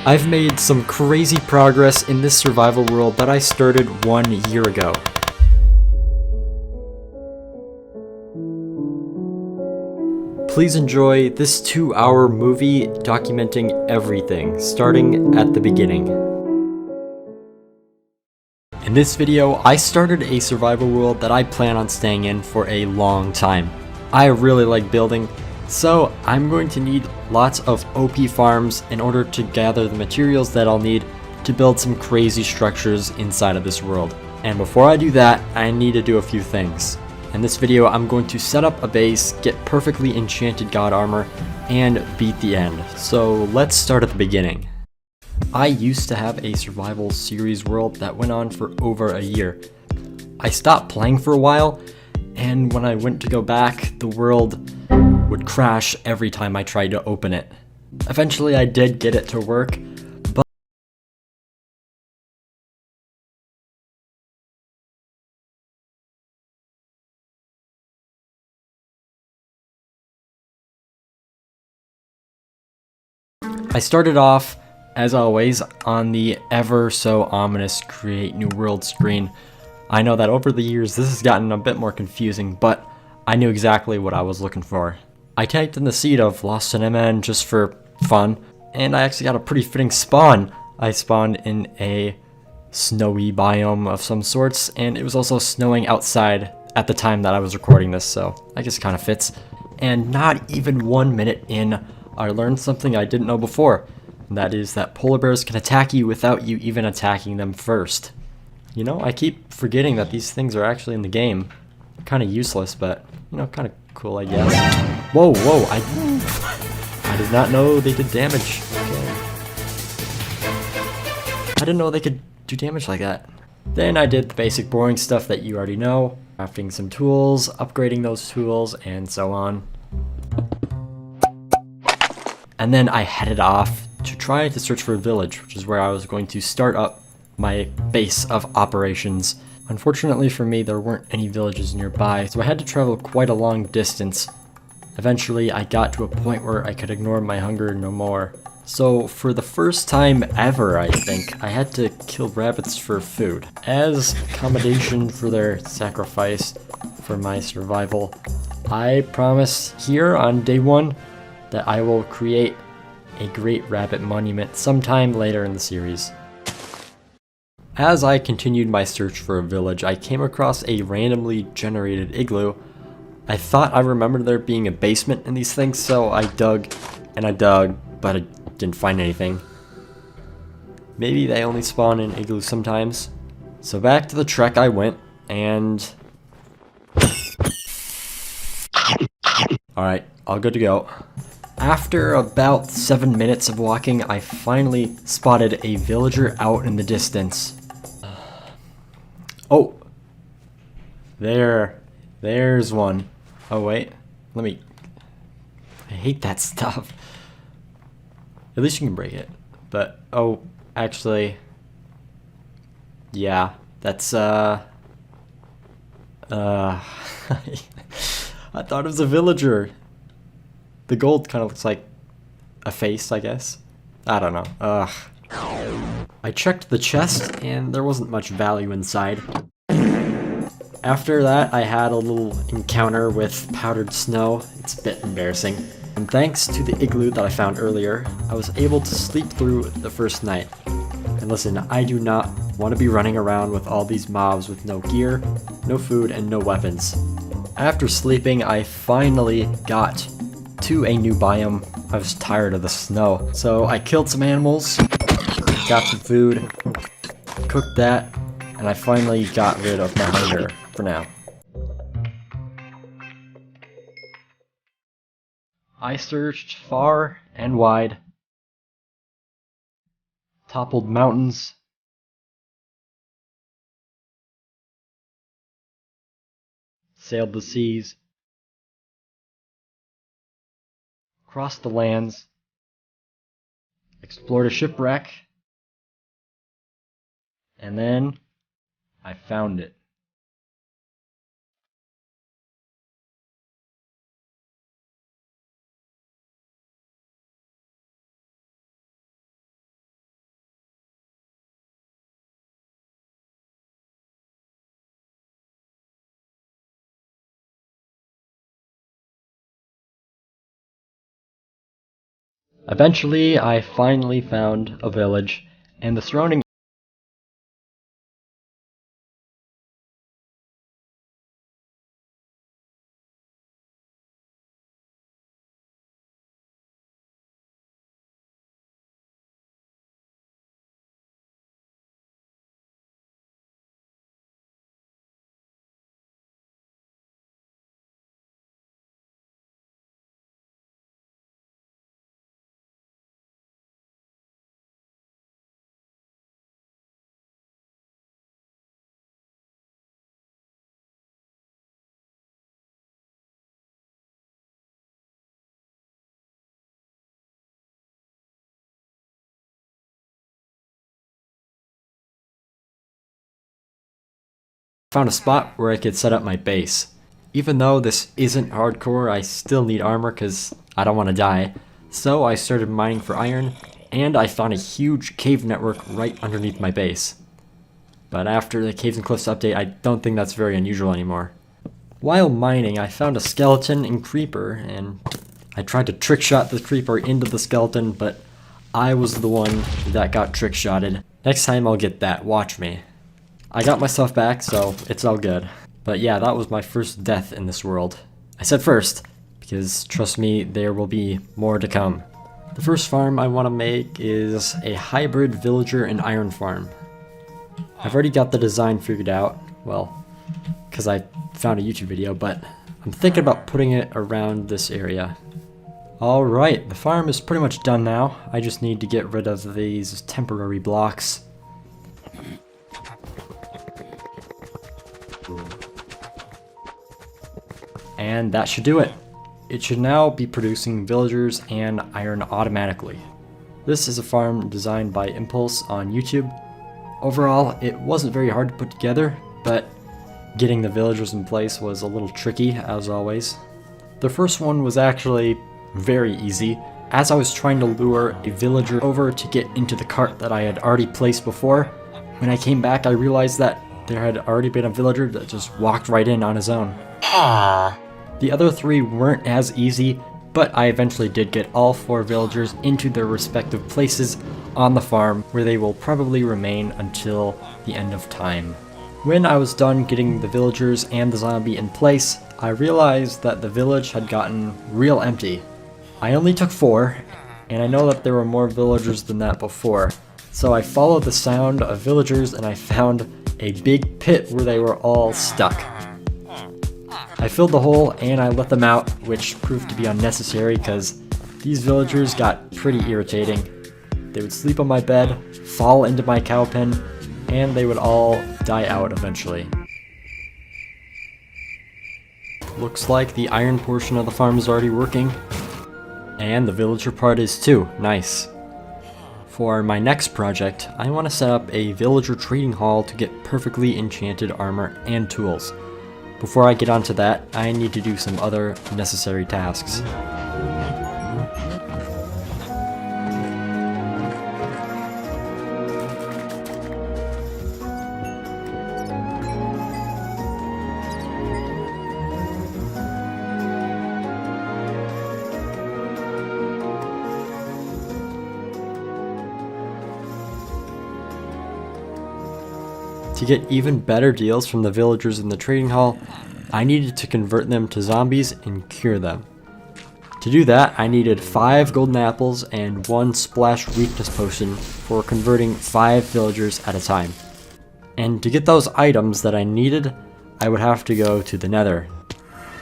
I've made some crazy progress in this survival world that I started 1 year ago. Please enjoy this 2-hour movie documenting everything, starting at the beginning. In this video, I started a survival world that I plan on staying in for a long time. I really like building, so I'm going to need lots of OP farms in order to gather the materials that I'll need to build some crazy structures inside of this world. And before I do that, I need to do a few things. In this video, I'm going to set up a base, get perfectly enchanted god armor, and beat the end. So let's start at the beginning. I used to have a survival series world that went on for over a year. I stopped playing for a while, and when I went to go back, the world would crash every time I tried to open it. Eventually I did get it to work, but I started off, as always, on the ever so ominous create new world screen. I know that over the years this has gotten a bit more confusing, but I knew exactly what I was looking for. I typed in the seed of FoundInMN just for fun, and I actually got a pretty fitting spawn. I spawned in a snowy biome of some sorts, and it was also snowing outside at the time that I was recording this, so I guess it kind of fits. And not even 1 minute in, I learned something I didn't know before, and that is that polar bears can attack you without you even attacking them first. You know, I keep forgetting that these things are actually in the game. Kind of useless, but, you know, kind of cool, I guess. Whoa, I did not know they did damage. Okay. I didn't know they could do damage like that. Then I did the basic boring stuff that you already know. Crafting some tools, upgrading those tools, and so on. And then I headed off to try to search for a village, which is where I was going to start up my base of operations. Unfortunately for me, there weren't any villages nearby, so I had to travel quite a long distance. Eventually, I got to a point where I could ignore my hunger no more. So, for the first time ever, I think, I had to kill rabbits for food. As accommodation for their sacrifice for my survival, I promise here on day 1 that I will create a great rabbit monument sometime later in the series. As I continued my search for a village, I came across a randomly generated igloo. I thought I remembered there being a basement in these things, so I dug and I dug, but I didn't find anything. Maybe they only spawn in igloos sometimes. So back to the trek I went, and alright, all good to go. After about 7 minutes of walking, I finally spotted a villager out in the distance. Oh! There's one. Oh wait, I hate that stuff. At least you can break it. But, oh, actually, yeah, that's, I thought it was a villager. The gold kind of looks like a face, I guess. I don't know. Ugh. I checked the chest, and there wasn't much value inside. After that, I had a little encounter with powdered snow. It's a bit embarrassing. And thanks to the igloo that I found earlier, I was able to sleep through the first night. And listen, I do not want to be running around with all these mobs with no gear, no food, and no weapons. After sleeping, I finally got to a new biome. I was tired of the snow. So I killed some animals, got some food, cooked that, and I finally got rid of my hunger for now. I searched far and wide, toppled mountains, sailed the seas, crossed the lands, explored a shipwreck, and then I found it. Eventually, I finally found a village, and the surrounding found a spot where I could set up my base. Even though this isn't hardcore, I still need armor because I don't want to die. So I started mining for iron, and I found a huge cave network right underneath my base. But after the Caves and Cliffs update, I don't think that's very unusual anymore. While mining, I found a skeleton and creeper, and I tried to trick shot the creeper into the skeleton, but I was the one that got trick shotted. Next time I'll get that, watch me. I got myself back, so it's all good. But yeah, that was my first death in this world. I said first, because trust me, there will be more to come. The first farm I want to make is a hybrid villager and iron farm. I've already got the design figured out, well, because I found a YouTube video, but I'm thinking about putting it around this area. Alright, the farm is pretty much done now. I just need to get rid of these temporary blocks. And that should do it. It should now be producing villagers and iron automatically. This is a farm designed by Impulse on YouTube. Overall, it wasn't very hard to put together, but getting the villagers in place was a little tricky, as always. The first one was actually very easy. As I was trying to lure a villager over to get into the cart that I had already placed before, when I came back I realized that there had already been a villager that just walked right in on his own. The other three weren't as easy, but I eventually did get all 4 villagers into their respective places on the farm, where they will probably remain until the end of time. When I was done getting the villagers and the zombie in place, I realized that the village had gotten real empty. I only took 4, and I know that there were more villagers than that before, so I followed the sound of villagers and I found a big pit where they were all stuck. I filled the hole and I let them out, which proved to be unnecessary because these villagers got pretty irritating. They would sleep on my bed, fall into my cow pen, and they would all die out eventually. Looks like the iron portion of the farm is already working. And the villager part is too. Nice. For my next project, I want to set up a villager trading hall to get perfectly enchanted armor and tools. Before I get onto that, I need to do some other necessary tasks. To get even better deals from the villagers in the trading hall, I needed to convert them to zombies and cure them. To do that, I needed 5 golden apples and 1 splash weakness potion for converting 5 villagers at a time. And to get those items that I needed, I would have to go to the Nether.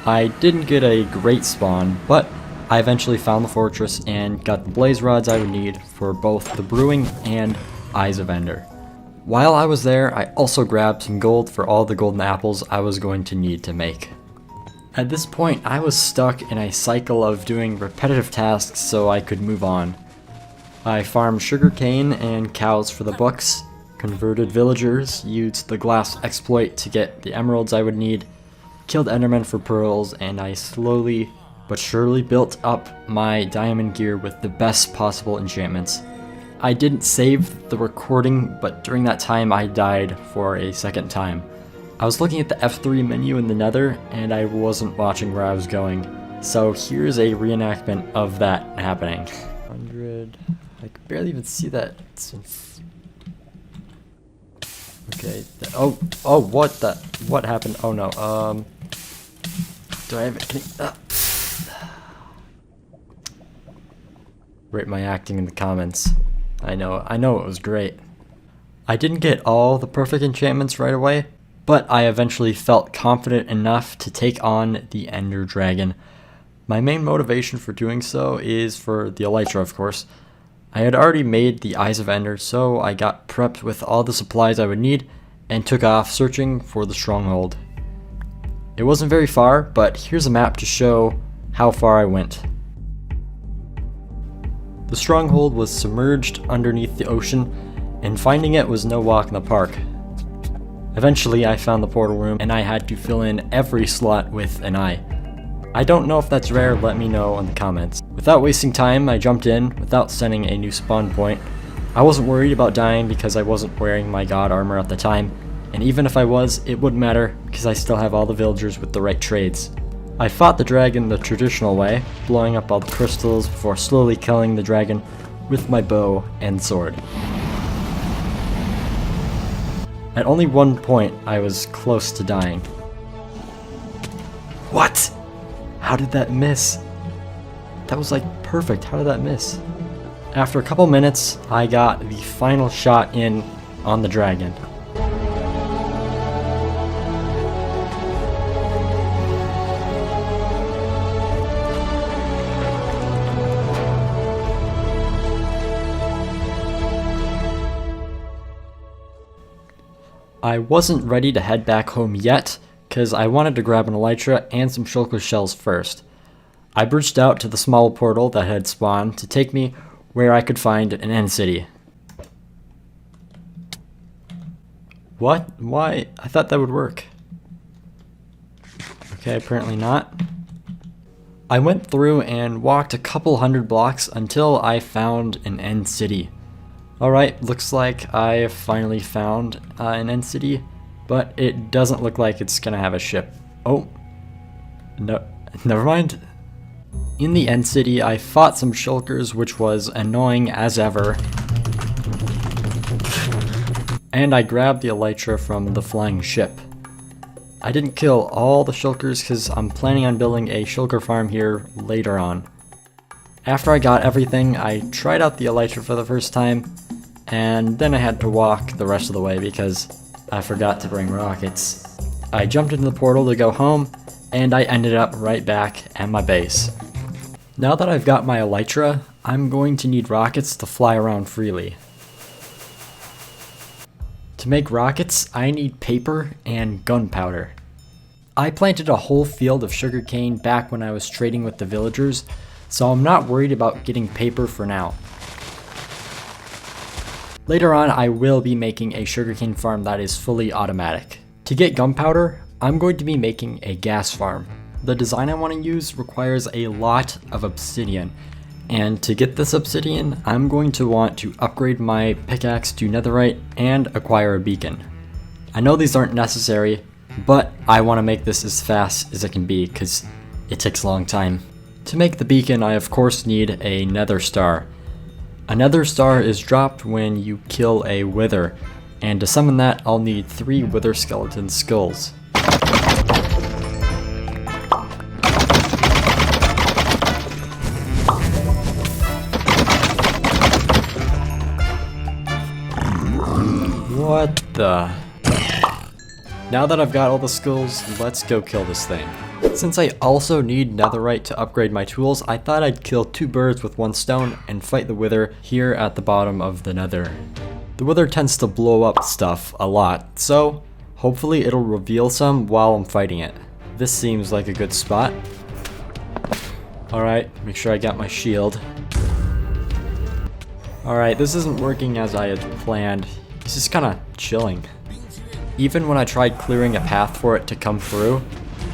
I didn't get a great spawn, but I eventually found the fortress and got the blaze rods I would need for both the brewing and Eyes of Ender. While I was there, I also grabbed some gold for all the golden apples I was going to need to make. At this point, I was stuck in a cycle of doing repetitive tasks so I could move on. I farmed sugarcane and cows for the books, converted villagers, used the glass exploit to get the emeralds I would need, killed endermen for pearls, and I slowly but surely built up my diamond gear with the best possible enchantments. I didn't save the recording, but during that time I died for a second time. I was looking at the F3 menu in the Nether, and I wasn't watching where I was going. So here's a reenactment of that happening. 100 barely even see that. Okay. Oh, what happened? Oh no. Do I have it? Rate my acting in the comments. I know it was great. I didn't get all the perfect enchantments right away, but I eventually felt confident enough to take on the Ender Dragon. My main motivation for doing so is for the Elytra, of course. I had already made the Eyes of Ender, so I got prepped with all the supplies I would need and took off searching for the stronghold. It wasn't very far, but here's a map to show how far I went. The stronghold was submerged underneath the ocean, and finding it was no walk in the park. Eventually, I found the portal room, and I had to fill in every slot with an eye. I don't know if that's rare, let me know in the comments. Without wasting time, I jumped in without setting a new spawn point. I wasn't worried about dying because I wasn't wearing my god armor at the time, and even if I was, it wouldn't matter because I still have all the villagers with the right trades. I fought the dragon the traditional way, blowing up all the crystals before slowly killing the dragon with my bow and sword. At only one point, I was close to dying. What? How did that miss? That was like perfect. How did that miss? After a couple minutes, I got the final shot in on the dragon. I wasn't ready to head back home yet, because I wanted to grab an Elytra and some Shulker shells first. I bridged out to the small portal that had spawned to take me where I could find an end city. What? Why? I thought that would work. Okay, apparently not. I went through and walked a couple hundred blocks until I found an end city. Alright, looks like I finally found an end city, but it doesn't look like it's gonna have a ship. Oh, no, never mind. In the end city, I fought some Shulkers, which was annoying as ever. And I grabbed the Elytra from the flying ship. I didn't kill all the Shulkers because I'm planning on building a Shulker farm here later on. After I got everything, I tried out the Elytra for the first time, and then I had to walk the rest of the way because I forgot to bring rockets. I jumped into the portal to go home, and I ended up right back at my base. Now that I've got my Elytra, I'm going to need rockets to fly around freely. To make rockets, I need paper and gunpowder. I planted a whole field of sugarcane back when I was trading with the villagers, so I'm not worried about getting paper for now. Later on, I will be making a sugarcane farm that is fully automatic. To get gunpowder, I'm going to be making a gas farm. The design I want to use requires a lot of obsidian, and to get this obsidian, I'm going to want to upgrade my pickaxe to netherite and acquire a beacon. I know these aren't necessary, but I want to make this as fast as it can be because it takes a long time. To make the beacon, I of course need a nether star. A nether star is dropped when you kill a wither, and to summon that, I'll need 3 wither skeleton skulls. What the? Now that I've got all the skulls, let's go kill this thing. Since I also need netherite to upgrade my tools, I thought I'd kill 2 birds with 1 stone and fight the wither here at the bottom of the nether. The wither tends to blow up stuff a lot, so hopefully it'll reveal some while I'm fighting it. This seems like a good spot. Alright, make sure I got my shield. Alright, this isn't working as I had planned. It's just kinda chilling. Even when I tried clearing a path for it to come through,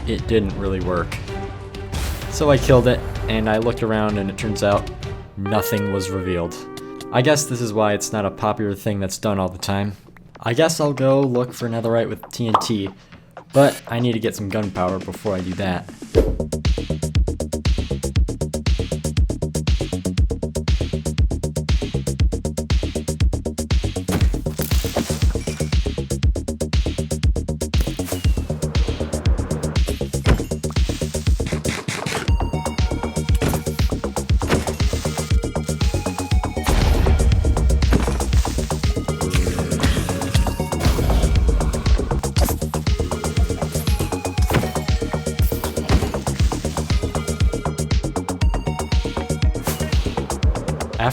it didn't really work. So I killed it, and I looked around and it turns out nothing was revealed. I guess this is why it's not a popular thing that's done all the time. I guess I'll go look for netherite with TNT, but I need to get some gunpowder before I do that.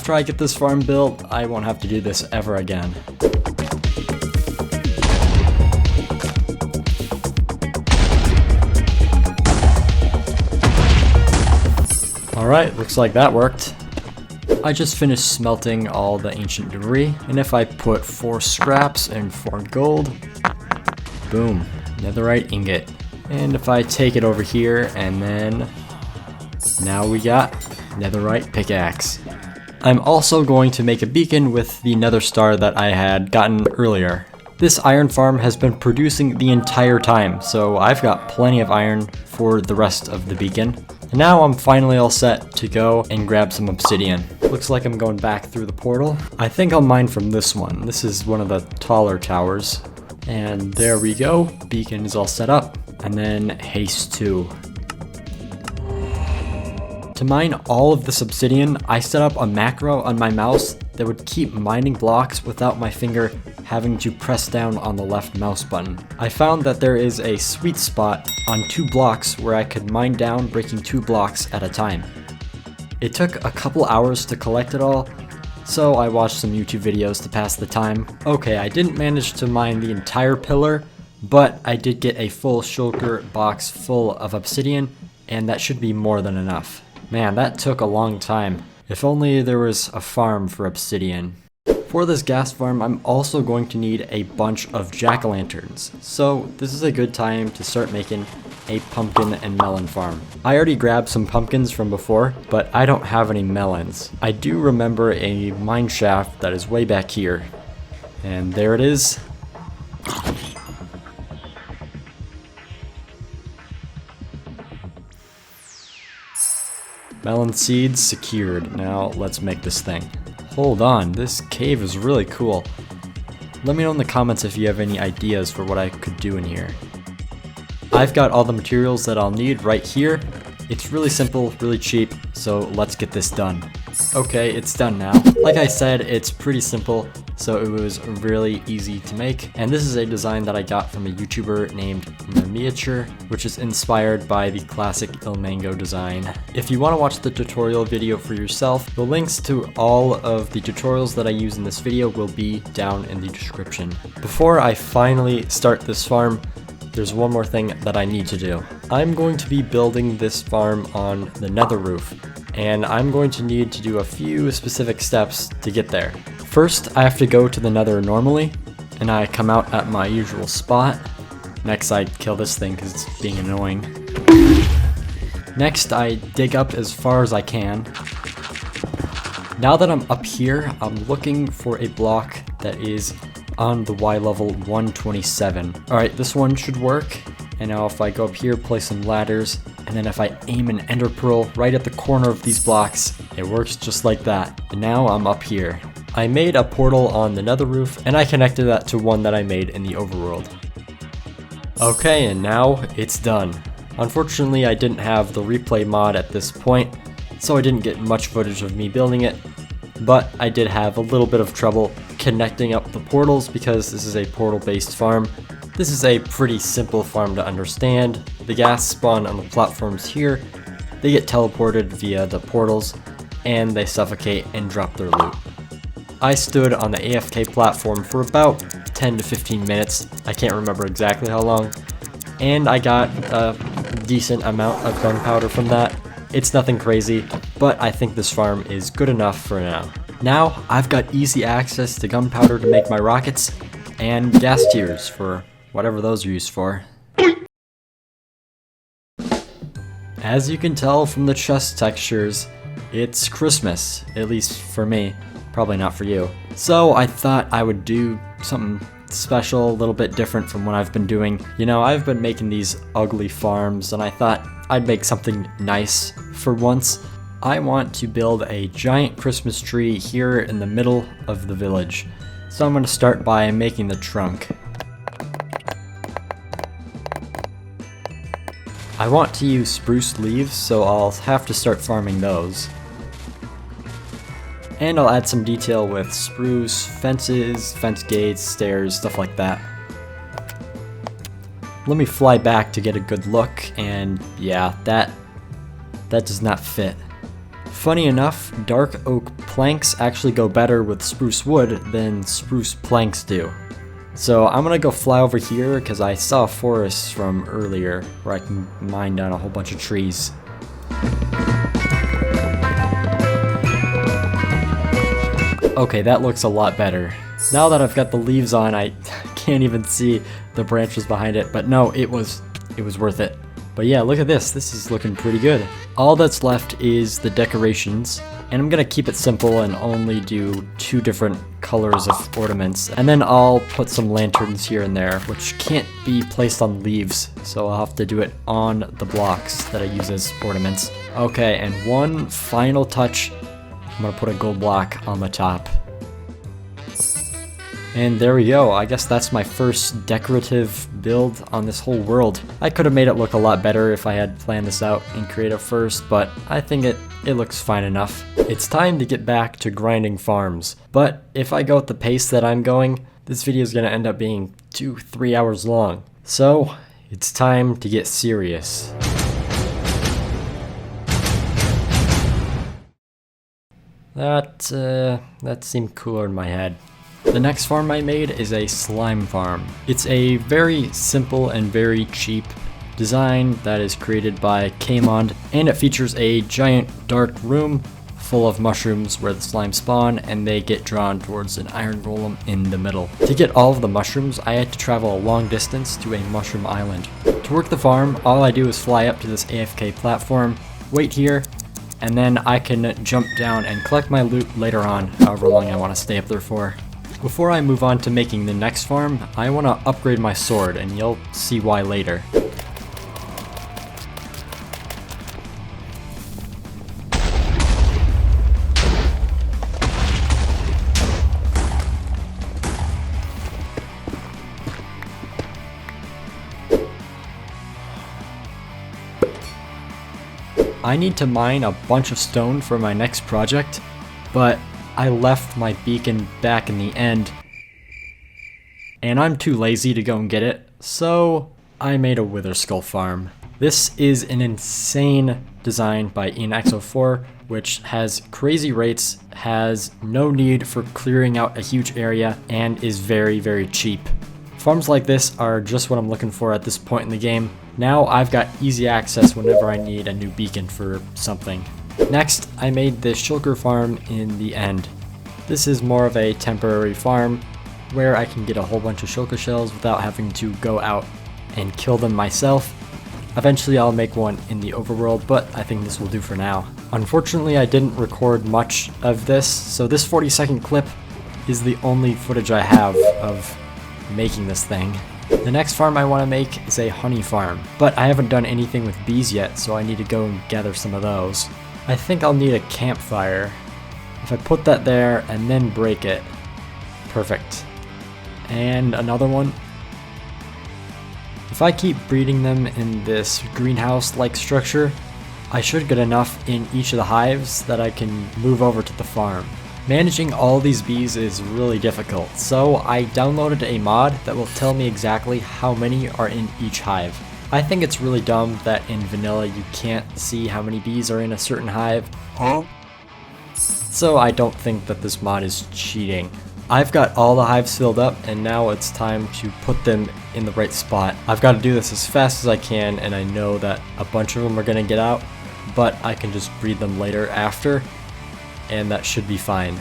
after I get this farm built, I won't have to do this ever again. Alright, looks like that worked. I just finished smelting all the ancient debris, and if I put 4 scraps and 4 gold, boom, netherite ingot. And if I take it over here, and then now we got netherite pickaxe. I'm also going to make a beacon with the nether star that I had gotten earlier. This iron farm has been producing the entire time, so I've got plenty of iron for the rest of the beacon. And now I'm finally all set to go and grab some obsidian. Looks like I'm going back through the portal. I think I'll mine from this one. This is one of the taller towers. And there we go. Beacon is all set up. And then haste 2. To mine all of this obsidian, I set up a macro on my mouse that would keep mining blocks without my finger having to press down on the left mouse button. I found that there is a sweet spot on 2 blocks where I could mine down, breaking 2 blocks at a time. It took a couple hours to collect it all, so I watched some YouTube videos to pass the time. Okay, I didn't manage to mine the entire pillar, but I did get a full shulker box full of obsidian, and that should be more than enough. Man, that took a long time. If only there was a farm for obsidian. For this gas farm, I'm also going to need a bunch of jack-o'-lanterns, so this is a good time to start making a pumpkin and melon farm. I already grabbed some pumpkins from before, but I don't have any melons. I do remember a mine shaft that is way back here, and there it is. Melon seeds secured. Now let's make this thing. Hold on, this cave is really cool. Let me know in the comments if you have any ideas for what I could do in here. I've got all the materials that I'll need right here. It's really simple, really cheap, so let's get this done. Okay, it's done now. Like I said, it's pretty simple, so it was really easy to make. And this is a design that I got from a YouTuber named Miniature, which is inspired by the classic Ilmango design. If you want to watch the tutorial video for yourself, the links to all of the tutorials that I use in this video will be down in the description. Before I finally start this farm, there's one more thing that I need to do. I'm going to be building this farm on the nether roof, and I'm going to need to do a few specific steps to get there. First, I have to go to the nether normally, and I come out at my usual spot. Next, I kill this thing because it's being annoying. Next, I dig up as far as I can. Now that I'm up here, I'm looking for a block that is on the Y level 127. Alright, this one should work. And now if I go up here, place some ladders, and then if I aim an ender pearl right at the corner of these blocks, it works just like that. And now I'm up here. I made a portal on the nether roof, and I connected that to one that I made in the overworld. Okay, and now it's done. Unfortunately, I didn't have the replay mod at this point, so I didn't get much footage of me building it, but I did have a little bit of trouble connecting up the portals because this is a portal-based farm. This is a pretty simple farm to understand. The gas spawn on the platforms here. They get teleported via the portals, and they suffocate and drop their loot. I stood on the AFK platform for about 10 to 15 minutes. I can't remember exactly how long, and I got a decent amount of gunpowder from that. It's nothing crazy, but I think this farm is good enough for now. Now, I've got easy access to gunpowder to make my rockets, and gas tiers for whatever those are used for. As you can tell from the chest textures, it's Christmas, at least for me, probably not for you. So I thought I would do something special, a little bit different from what I've been doing. You know, I've been making these ugly farms, and I thought I'd make something nice for once. I want to build a giant Christmas tree here in the middle of the village. So I'm going to start by making the trunk. I want to use spruce leaves, so I'll have to start farming those. And I'll add some detail with spruce, fences, fence gates, stairs, stuff like that. Let me fly back to get a good look, and yeah, that does not fit. Funny enough, dark oak planks actually go better with spruce wood than spruce planks do. So I'm gonna go fly over here because I saw a forest from earlier where I can mine down a whole bunch of trees. Okay, that looks a lot better. Now that I've got the leaves on, I can't even see the branches behind it, but no, it was worth it. But yeah, look at this. This is looking pretty good. All that's left is the decorations, and I'm gonna keep it simple and only do 2 different colors of ornaments. And then I'll put some lanterns here and there, which can't be placed on leaves, so I'll have to do it on the blocks that I use as ornaments. Okay, and one final touch. I'm gonna put a gold block on the top. And there we go. I guess that's my first decorative build on this whole world. I could have made it look a lot better if I had planned this out in creative first, but I think it looks fine enough. It's time to get back to grinding farms. But if I go at the pace that I'm going, this video is gonna end up being 2-3 hours long. So it's time to get serious. That seemed cooler in my head. The next farm I made is a slime farm. It's a very simple and very cheap design that is created by Kmond, and it features a giant dark room full of mushrooms where the slime spawn and they get drawn towards an iron golem in the middle. To get all of the mushrooms, I had to travel a long distance to a mushroom island. To work the farm, all I do is fly up to this AFK platform, wait here, and then I can jump down and collect my loot later on, however long I want to stay up there for. Before I move on to making the next farm, I want to upgrade my sword, and you'll see why later. I need to mine a bunch of stone for my next project, but I left my beacon back in the end, and I'm too lazy to go and get it, so I made a wither skull farm. This is an insane design by IanXO4, which has crazy rates, has no need for clearing out a huge area, and is very, very cheap. Farms like this are just what I'm looking for at this point in the game. Now I've got easy access whenever I need a new beacon for something. Next, I made the Shulker farm in the end. This is more of a temporary farm where I can get a whole bunch of Shulker shells without having to go out and kill them myself. Eventually I'll make one in the overworld, but I think this will do for now. Unfortunately, I didn't record much of this, so this 40-second clip is the only footage I have of making this thing. The next farm I want to make is a honey farm, but I haven't done anything with bees yet, so I need to go and gather some of those. I think I'll need a campfire. If I put that there and then break it. Perfect. And another one. If I keep breeding them in this greenhouse-like structure, I should get enough in each of the hives that I can move over to the farm. Managing all these bees is really difficult, so I downloaded a mod that will tell me exactly how many are in each hive. I think it's really dumb that in vanilla you can't see how many bees are in a certain hive. So I don't think that this mod is cheating. I've got all the hives filled up, and now it's time to put them in the right spot. I've got to do this as fast as I can, and I know that a bunch of them are going to get out, but I can just breed them later after, and that should be fine.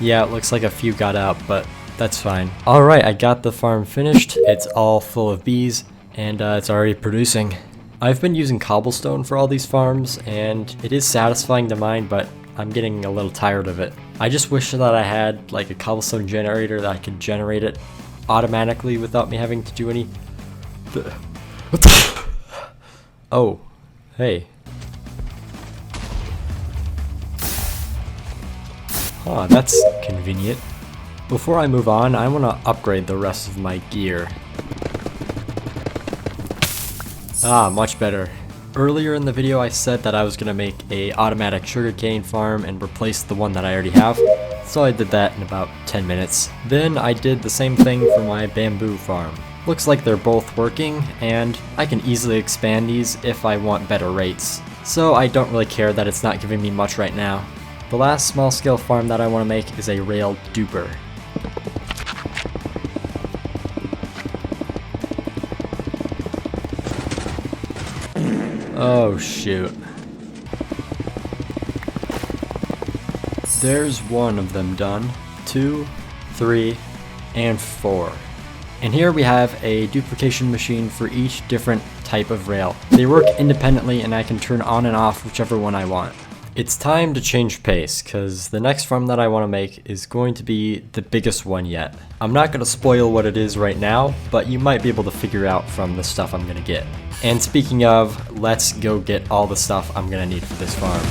Yeah, it looks like a few got out, but that's fine. Alright, I got the farm finished. It's all full of bees, and it's already producing. I've been using cobblestone for all these farms, and it is satisfying to mine, but I'm getting a little tired of it. I just wish that I had like a cobblestone generator that I could generate it automatically without me having to do any... What the... Oh, hey. Huh, that's convenient. Before I move on, I want to upgrade the rest of my gear. Ah, much better. Earlier in the video I said that I was going to make a automatic sugarcane farm and replace the one that I already have, so I did that in about 10 minutes. Then I did the same thing for my bamboo farm. Looks like they're both working, and I can easily expand these if I want better rates. So I don't really care that it's not giving me much right now. The last small scale farm that I want to make is a rail duper. Oh shoot. There's one of them done. 2, 3, and 4. And here we have a duplication machine for each different type of rail. They work independently and I can turn on and off whichever one I want. It's time to change pace, because the next farm that I want to make is going to be the biggest one yet. I'm not going to spoil what it is right now, but you might be able to figure out from the stuff I'm going to get. And speaking of, let's go get all the stuff I'm going to need for this farm.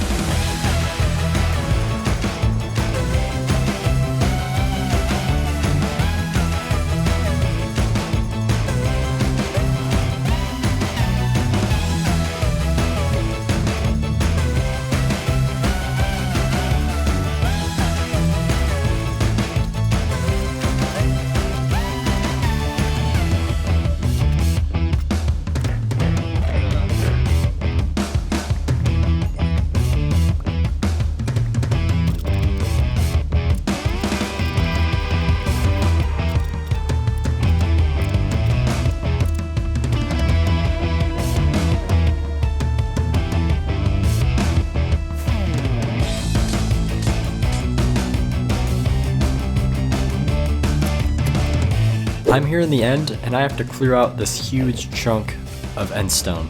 I'm here in the end, and I have to clear out this huge chunk of endstone.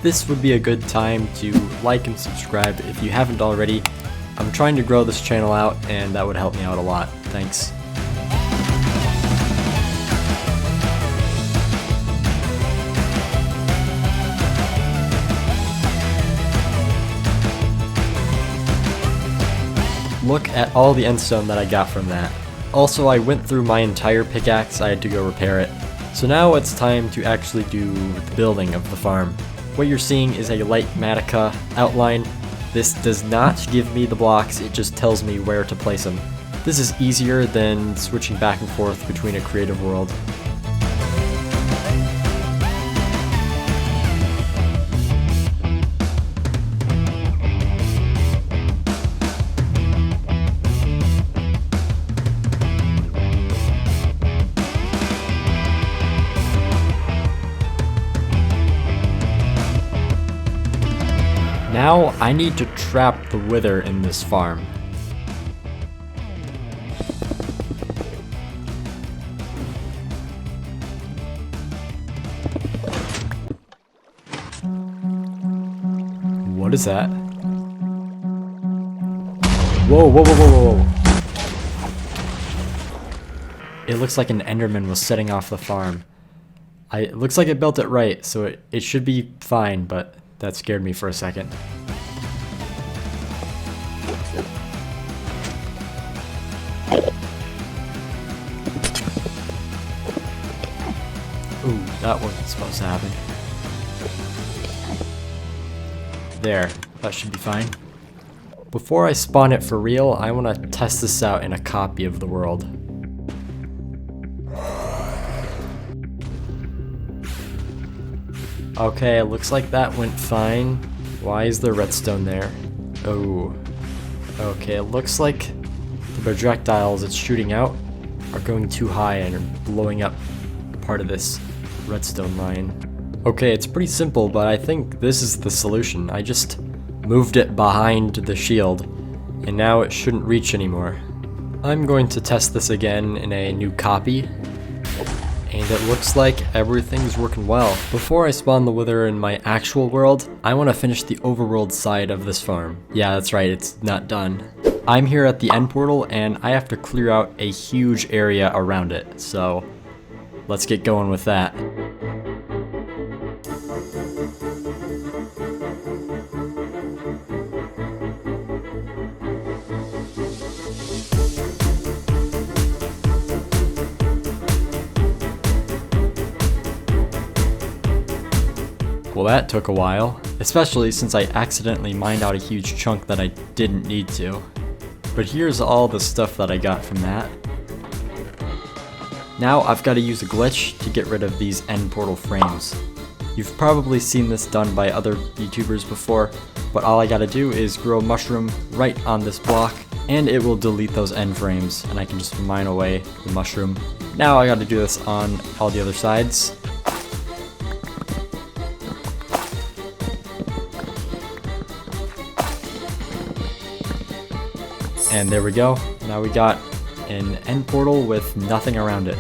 This would be a good time to like and subscribe if you haven't already. I'm trying to grow this channel out, and that would help me out a lot. Thanks. Look at all the endstone that I got from that. Also, I went through my entire pickaxe, I had to go repair it. So now it's time to actually do the building of the farm. What you're seeing is a light Matica outline. This does not give me the blocks, it just tells me where to place them. This is easier than switching back and forth between a creative world. Now I need to trap the wither in this farm. What is that? Whoa, whoa, whoa, whoa, whoa. It looks like an Enderman was setting off the farm. It looks like it built it right, so it should be fine, but that scared me for a second. Ooh, that wasn't supposed to happen. There, that should be fine. Before I spawn it for real, I want to test this out in a copy of the world. Okay, it looks like that went fine. Why is there redstone there? Oh. Okay, it looks like the projectiles it's shooting out are going too high and are blowing up part of this redstone line. Okay, it's pretty simple, but I think this is the solution. I just moved it behind the shield, and now it shouldn't reach anymore. I'm going to test this again in a new copy. And it looks like everything's working well. Before I spawn the wither in my actual world, I want to finish the overworld side of this farm. Yeah, that's right, it's not done. I'm here at the end portal and I have to clear out a huge area around it, so let's get going with that. Well, that took a while, especially since I accidentally mined out a huge chunk that I didn't need to. But here's all the stuff that I got from that. Now I've got to use a glitch to get rid of these end portal frames. You've probably seen this done by other YouTubers before, but all I gotta do is grow a mushroom right on this block, and it will delete those end frames, and I can just mine away the mushroom. Now I gotta do this on all the other sides. And there we go. Now we got an end portal with nothing around it.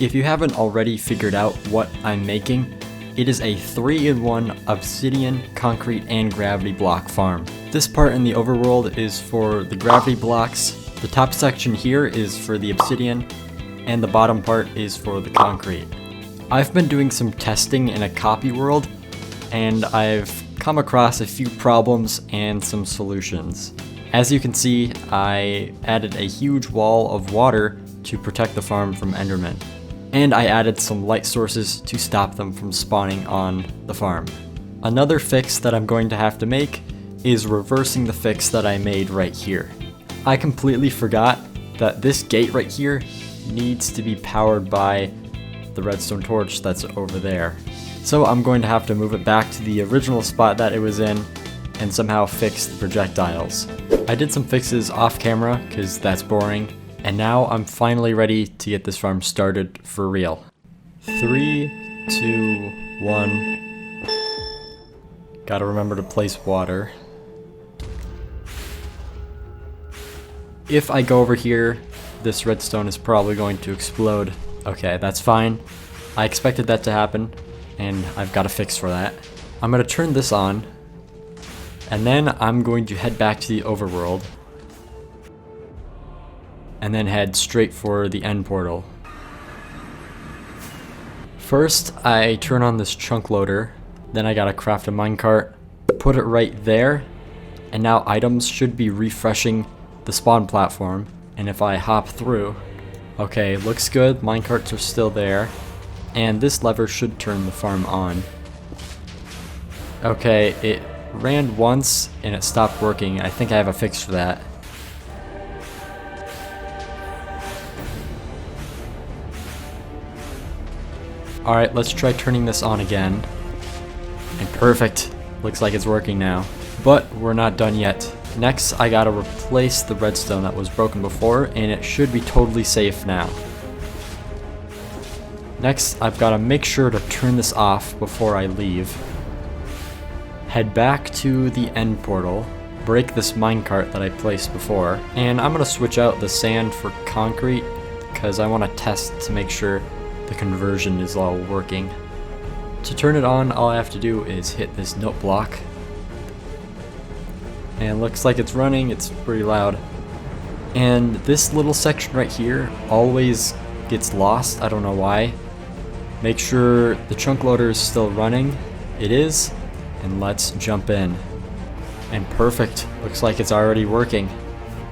If you haven't already figured out what I'm making, it is a 3-in-1 obsidian, concrete, and gravity block farm. This part in the overworld is for the gravity blocks, the top section here is for the obsidian, and the bottom part is for the concrete. I've been doing some testing in a copy world, and I've come across a few problems and some solutions. As you can see, I added a huge wall of water to protect the farm from endermen. And I added some light sources to stop them from spawning on the farm. Another fix that I'm going to have to make is reversing the fix that I made right here. I completely forgot that this gate right here needs to be powered by the redstone torch that's over there. So I'm going to have to move it back to the original spot that it was in and somehow fix the projectiles. I did some fixes off camera because that's boring. And now I'm finally ready to get this farm started for real. 3, 2, 1. Gotta remember to place water. If I go over here, this redstone is probably going to explode. Okay, that's fine. I expected that to happen, and I've got a fix for that. I'm gonna turn this on, and then I'm going to head back to the overworld, and then head straight for the end portal. First, I turn on this chunk loader, then I gotta craft a minecart, put it right there, and now items should be refreshing the spawn platform, and if I hop through, okay, looks good, minecarts are still there, and this lever should turn the farm on. Okay, it ran once and it stopped working. I think I have a fix for that. Alright, let's try turning this on again. And perfect. Looks like it's working now. But we're not done yet. Next, I gotta replace the redstone that was broken before, and it should be totally safe now. Next, I've gotta make sure to turn this off before I leave. Head back to the end portal, break this minecart that I placed before, and I'm gonna switch out the sand for concrete because I want to test to make sure the conversion is all working. To turn it on, all I have to do is hit this note block. And looks like it's running, it's pretty loud. And this little section right here always gets lost, I don't know why. Make sure the chunk loader is still running. It is, and let's jump in. And perfect, looks like it's already working.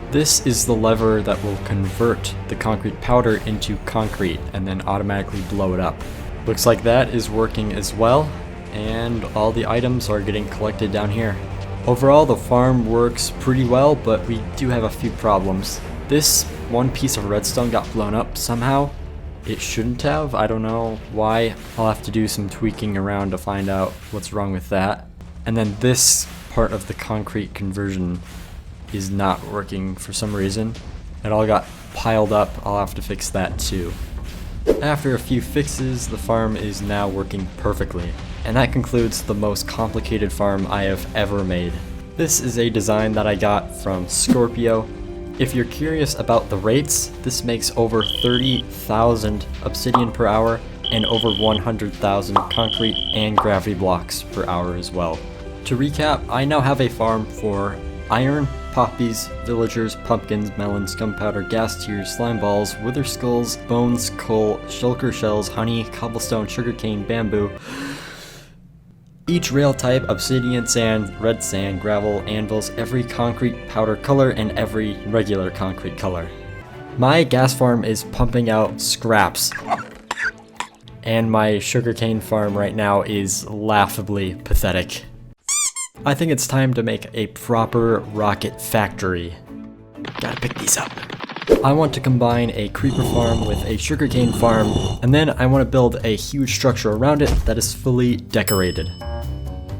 This is the lever that will convert the concrete powder into concrete and then automatically blow it up. Looks like that is working as well, and all the items are getting collected down here. Overall, the farm works pretty well, but we do have a few problems. This one piece of redstone got blown up somehow. It shouldn't have, I don't know why. I'll have to do some tweaking around to find out what's wrong with that. And then this part of the concrete conversion is not working for some reason. It all got piled up, I'll have to fix that too. After a few fixes, the farm is now working perfectly. And that concludes the most complicated farm I have ever made. This is a design that I got from Scorpio. If you're curious about the rates, this makes over 30,000 obsidian per hour and over 100,000 concrete and gravity blocks per hour as well. To recap, I now have a farm for iron, poppies, villagers, pumpkins, melons, gunpowder, gas tears, slime balls, wither skulls, bones, coal, shulker shells, honey, cobblestone, sugarcane, bamboo, each rail type, obsidian, sand, red sand, gravel, anvils, every concrete powder color, and every regular concrete color. My gas farm is pumping out scraps. and my sugarcane farm right now is laughably pathetic. I think it's time to make a proper rocket factory. Gotta pick these up. I want to combine a creeper farm with a sugarcane farm, and then I want to build a huge structure around it that is fully decorated.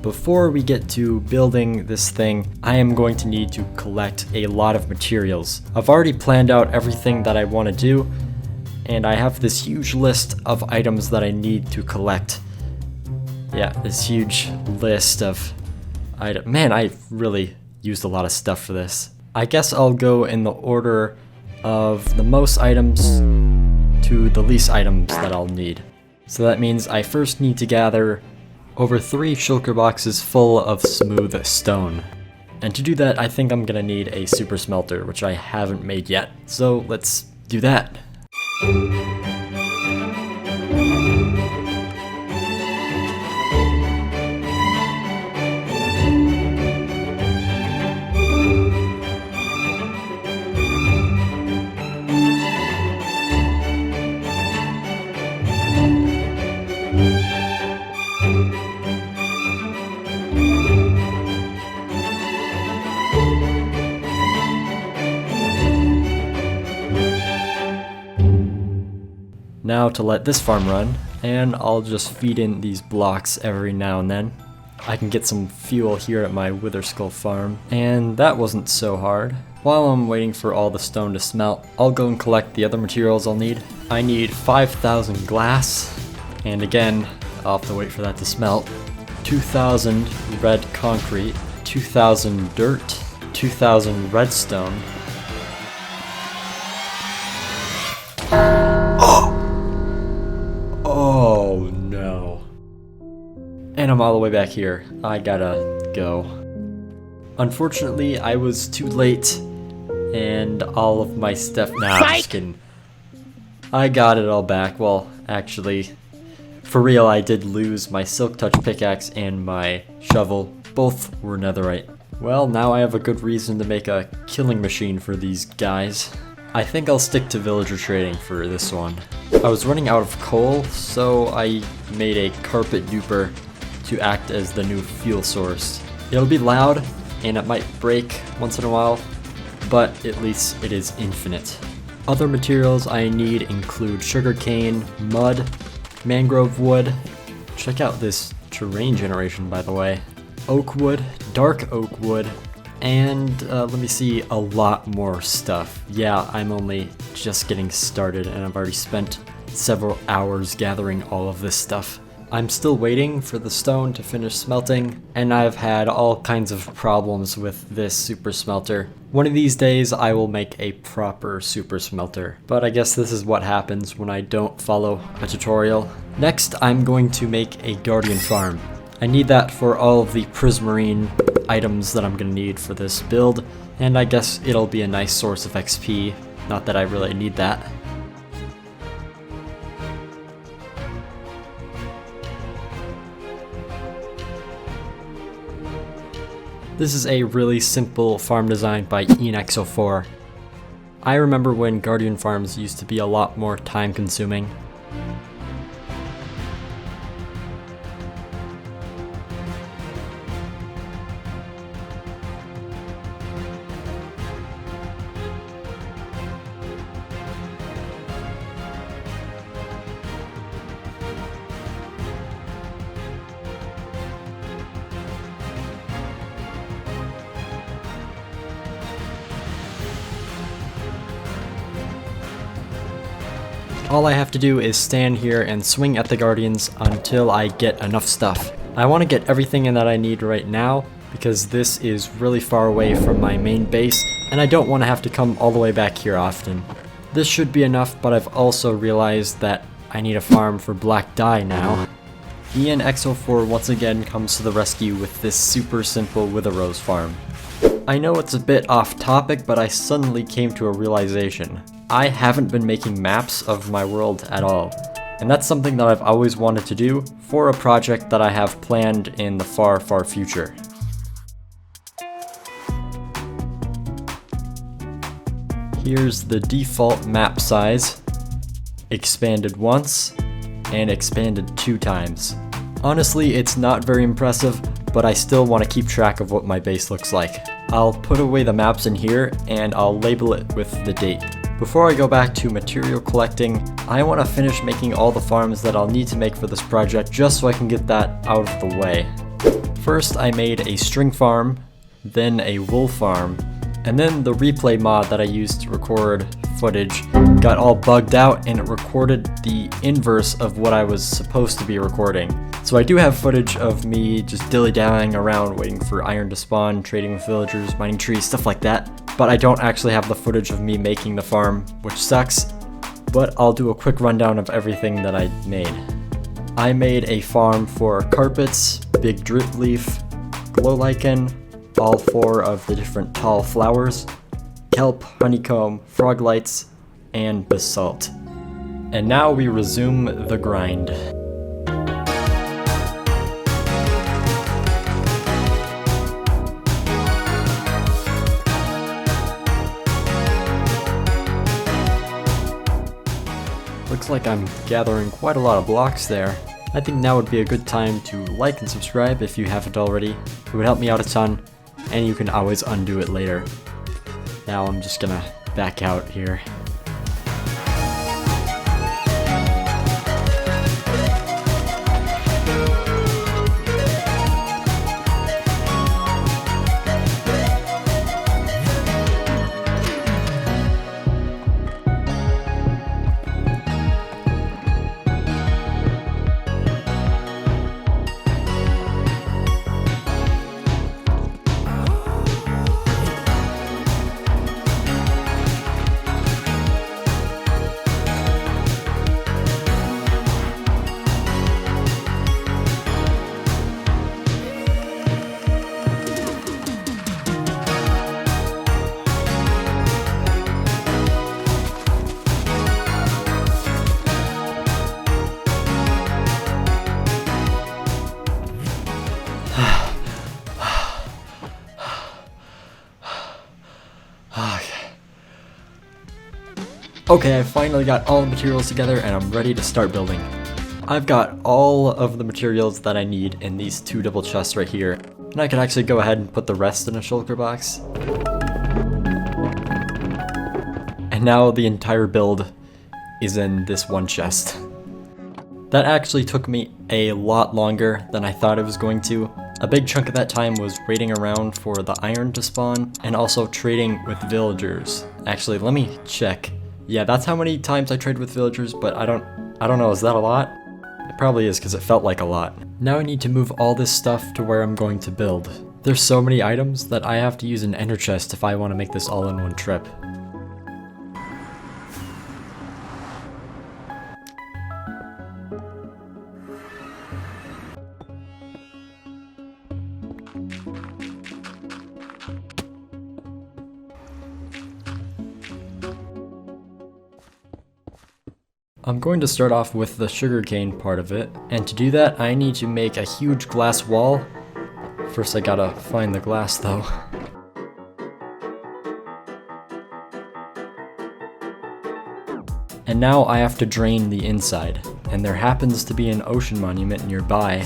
Before we get to building this thing, I am going to need to collect a lot of materials. I've already planned out everything that I want to do, and I have this huge list of items that I need to collect. Yeah, this huge list of items. Man, I really used a lot of stuff for this. I guess I'll go in the order of the most items to the least items that I'll need. So that means I first need to gather over 3 shulker boxes full of smooth stone. And to do that, I think I'm gonna need a super smelter, which I haven't made yet. So let's do that. Now to let this farm run, and I'll just feed in these blocks every now and then. I can get some fuel here at my Wither Skull farm, and that wasn't so hard. While I'm waiting for all the stone to smelt, I'll go and collect the other materials I'll need. I need 5,000 glass, and again, I'll have to wait for that to smelt. 2,000 red concrete, 2,000 dirt, 2,000 redstone. Oh no. And I'm all the way back here. I gotta go. Unfortunately, I was too late, and all of my stuff. Nah, I'm just kidding. I got it all back. Well, actually, for real, I did lose my Silk Touch pickaxe and my shovel. Both were netherite. Well, now I have a good reason to make a killing machine for these guys. I think I'll stick to villager trading for this one. I was running out of coal, so I made a carpet duper to act as the new fuel source. It'll be loud, and it might break once in a while, but at least it is infinite. Other materials I need include sugarcane, mud, mangrove wood. Check out this terrain generation, by the way. Oak wood, dark oak wood, and let me see, a lot more stuff. Yeah, I'm only just getting started, and I've already spent several hours gathering all of this stuff. I'm still waiting for the stone to finish smelting, and I've had all kinds of problems with this super smelter. One of these days I will make a proper super smelter, but I guess this is what happens when I don't follow a tutorial. Next, I'm going to make a guardian farm. I need that for all of the prismarine items that I'm gonna need for this build, and I guess it'll be a nice source of XP, not that I really need that. This is a really simple farm design by ENXO4. I remember when guardian farms used to be a lot more time consuming. All I have to do is stand here and swing at the guardians until I get enough stuff. I want to get everything in that I need right now because this is really far away from my main base and I don't want to have to come all the way back here often. This should be enough, but I've also realized that I need a farm for black dye now. ENXO4 once again comes to the rescue with this super simple Wither Rose farm. I know it's a bit off topic, but I suddenly came to a realization. I haven't been making maps of my world at all, and that's something that I've always wanted to do for a project that I have planned in the far, far future. Here's the default map size, expanded once, and expanded 2 times. Honestly, it's not very impressive, but I still want to keep track of what my base looks like. I'll put away the maps in here and I'll label it with the date. Before I go back to material collecting, I want to finish making all the farms that I'll need to make for this project just so I can get that out of the way. First, I made a string farm, then a wool farm, and then the replay mod that I used to record footage got all bugged out and it recorded the inverse of what I was supposed to be recording. So I do have footage of me just dilly-dallying around waiting for iron to spawn, trading with villagers, mining trees, stuff like that. But I don't actually have the footage of me making the farm, which sucks, but I'll do a quick rundown of everything that I made. I made a farm for carpets, big drip leaf, glow lichen, all 4 of the different tall flowers, kelp, honeycomb, frog lights, and basalt. And now we resume the grind. Looks like I'm gathering quite a lot of blocks there. I think now would be a good time to like and subscribe if you haven't already. It would help me out a ton, and you can always undo it later. Now I'm just gonna back out here. Okay, I finally got all the materials together and I'm ready to start building. I've got all of the materials that I need in these 2 double chests right here, and I could actually go ahead and put the rest in a shulker box. And now the entire build is in this 1 chest. That actually took me a lot longer than I thought it was going to. A big chunk of that time was waiting around for the iron to spawn and also trading with villagers. Actually, let me check. Yeah, that's how many times I traded with villagers, but I don't know, is that a lot? It probably is because it felt like a lot. Now I need to move all this stuff to where I'm going to build. There's so many items that I have to use an ender chest if I want to make this all in one trip. I'm going to start off with the sugarcane part of it, and to do that I need to make a huge glass wall. First I gotta find the glass though. And now I have to drain the inside, and there happens to be an ocean monument nearby.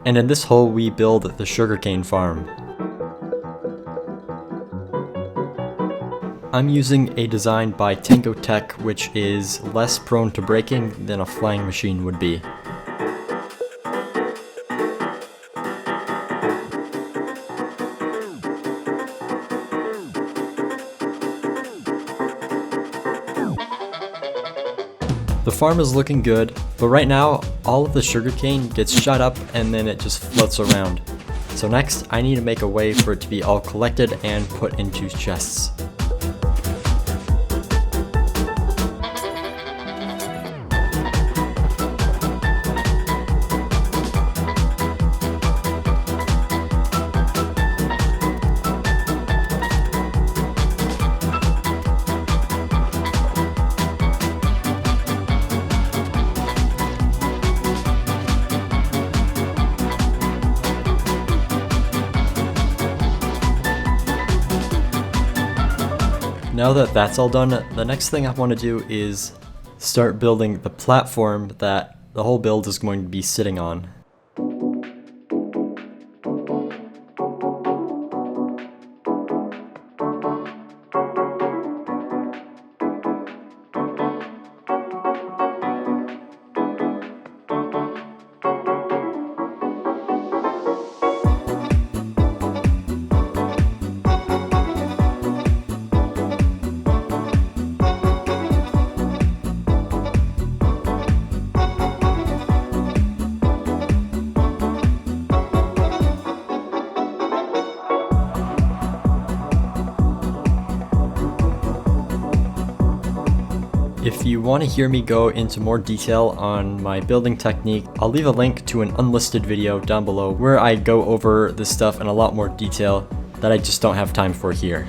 And in this hole we build the sugarcane farm. I'm using a design by Tango Tech which is less prone to breaking than a flying machine would be. The farm is looking good, but right now all of the sugarcane gets shot up and then it just floats around. So next, I need to make a way for it to be all collected and put into chests. Now that that's all done, the next thing I want to do is start building the platform that the whole build is going to be sitting on. If you want to hear me go into more detail on my building technique, I'll leave a link to an unlisted video down below where I go over this stuff in a lot more detail that I just don't have time for here.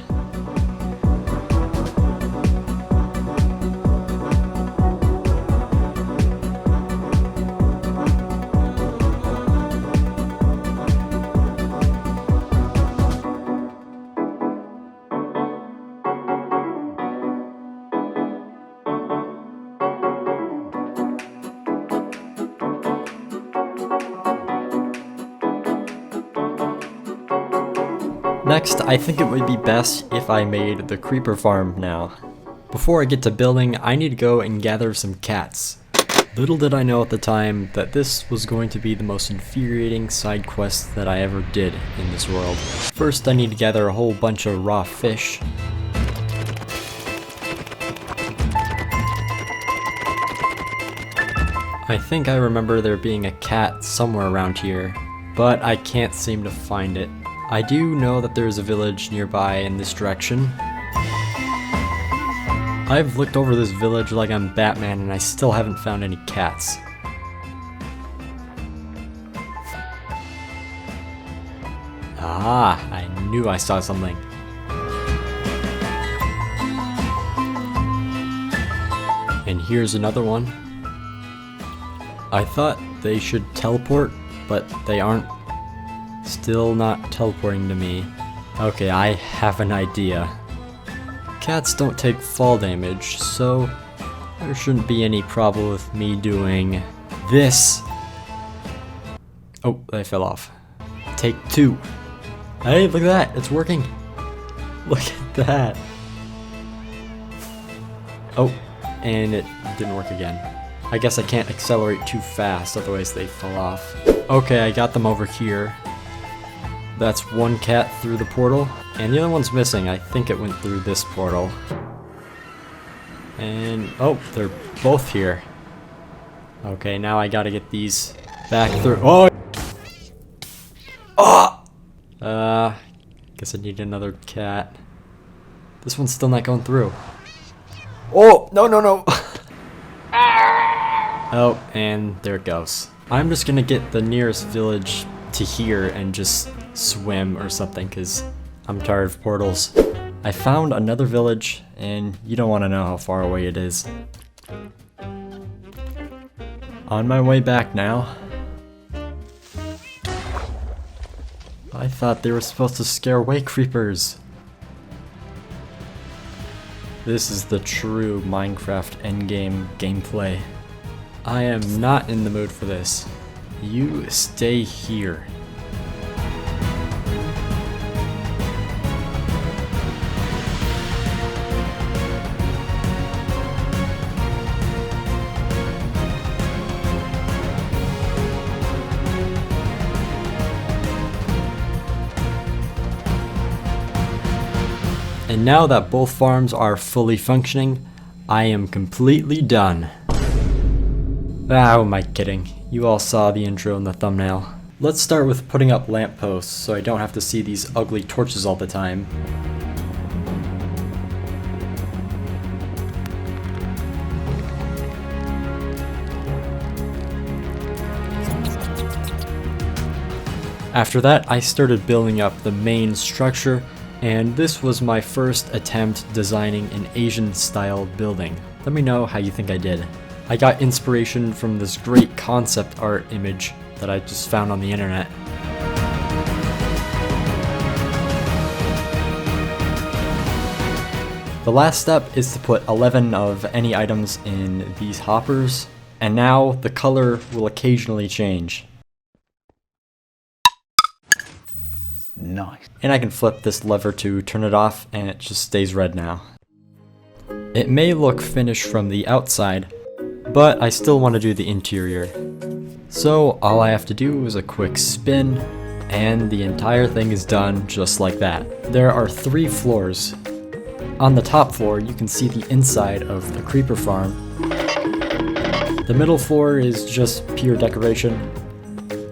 Next, I think it would be best if I made the creeper farm now. Before I get to building, I need to go and gather some cats. Little did I know at the time that this was going to be the most infuriating side quest that I ever did in this world. First, I need to gather a whole bunch of raw fish. I think I remember there being a cat somewhere around here, but I can't seem to find it. I do know that there's a village nearby in this direction. I've looked over this village like I'm Batman and I still haven't found any cats. Ah, I knew I saw something. And here's another one. I thought they should teleport, but they aren't. Still not teleporting to me. Okay, I have an idea. Cats don't take fall damage, so there shouldn't be any problem with me doing this. Oh, they fell off. Take two. Hey, look at that, it's working. Look at that. Oh, and it didn't work again. I guess I can't accelerate too fast, otherwise they fall off. Okay, I got them over here. That's one cat through the portal, and the other one's missing. I think it went through this portal. And, oh, they're both here. Okay, now I gotta get these back through. Oh! Oh! Guess I need another cat. This one's still not going through. Oh, no, no, no! Oh, and there it goes. I'm just gonna get the nearest village to here and just swim or something because I'm tired of portals. I found another village and you don't want to know how far away it is. On my way back now. I thought they were supposed to scare away creepers. This is the true Minecraft endgame gameplay. I am not in the mood for this. You stay here. And now that both farms are fully functioning, I am completely done. Ah, who am I kidding? You all saw the intro in the thumbnail. Let's start with putting up lampposts so I don't have to see these ugly torches all the time. After that, I started building up the main structure, and this was my first attempt designing an Asian-style building. Let me know how you think I did. I got inspiration from this great concept art image that I just found on the internet. The last step is to put 11 of any items in these hoppers, and now the color will occasionally change. Nice. And I can flip this lever to turn it off and it just stays red now. It may look finished from the outside, but I still want to do the interior. So all I have to do is a quick spin and the entire thing is done just like that. There are 3 floors. On the top floor you can see the inside of the creeper farm. The middle floor is just pure decoration,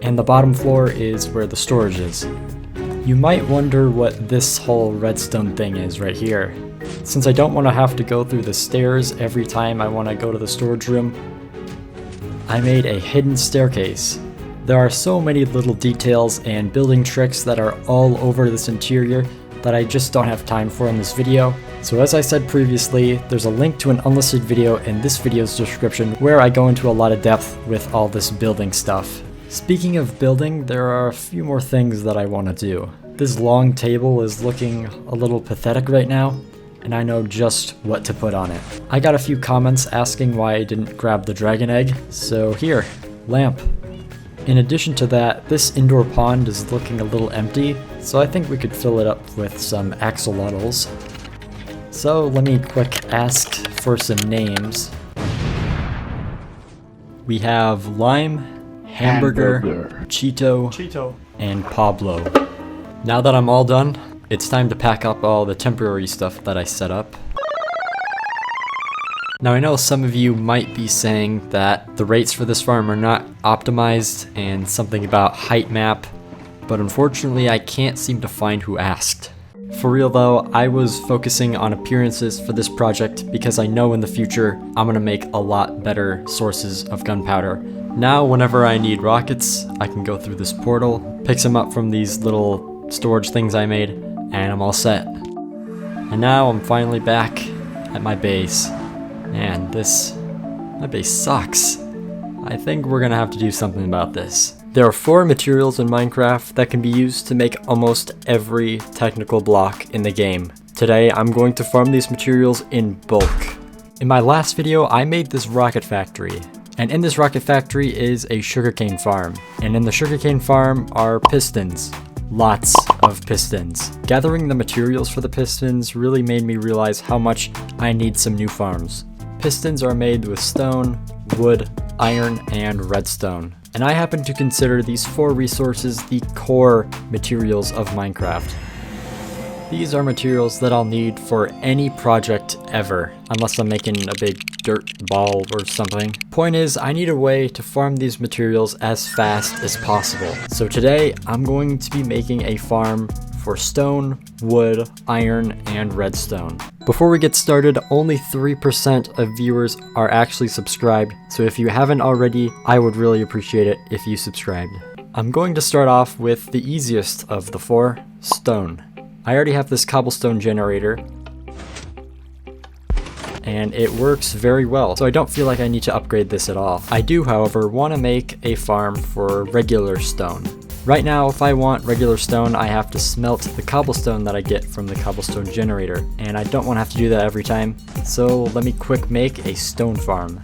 and the bottom floor is where the storage is. You might wonder what this whole redstone thing is right here. Since I don't want to have to go through the stairs every time I want to go to the storage room, I made a hidden staircase. There are so many little details and building tricks that are all over this interior that I just don't have time for in this video. So as I said previously, there's a link to an unlisted video in this video's description where I go into a lot of depth with all this building stuff. Speaking of building, there are a few more things that I want to do. This long table is looking a little pathetic right now, and I know just what to put on it. I got a few comments asking why I didn't grab the dragon egg, so here, lamp. In addition to that, this indoor pond is looking a little empty, so I think we could fill it up with some axolotls. So let me quick ask for some names. We have Lime, Hamburger, Cheeto, and Pablo. Now that I'm all done, it's time to pack up all the temporary stuff that I set up. Now I know some of you might be saying that the rates for this farm are not optimized and something about height map, but unfortunately I can't seem to find who asked. For real though, I was focusing on appearances for this project because I know in the future I'm gonna make a lot better sources of gunpowder. Now whenever I need rockets, I can go through this portal, pick some up from these little storage things I made, and I'm all set. And now I'm finally back at my base. Man, my base sucks. I think we're gonna have to do something about this. There are 4 materials in Minecraft that can be used to make almost every technical block in the game. Today, I'm going to farm these materials in bulk. In my last video, I made this rocket factory. And in this rocket factory is a sugarcane farm. And in the sugarcane farm are pistons. Lots of pistons. Gathering the materials for the pistons really made me realize how much I need some new farms. Pistons are made with stone, wood, iron, and redstone. And I happen to consider these 4 resources the core materials of Minecraft. These are materials that I'll need for any project ever, unless I'm making a big dirt ball or something. Point is, I need a way to farm these materials as fast as possible. So today, I'm going to be making a farm for stone, wood, iron, and redstone. Before we get started, only 3% of viewers are actually subscribed, so if you haven't already, I would really appreciate it if you subscribed. I'm going to start off with the easiest of the 4, stone. I already have this cobblestone generator, and it works very well, so I don't feel like I need to upgrade this at all. I do, however, want to make a farm for regular stone. Right now, if I want regular stone, I have to smelt the cobblestone that I get from the cobblestone generator, and I don't want to have to do that every time, so let me quick make a stone farm.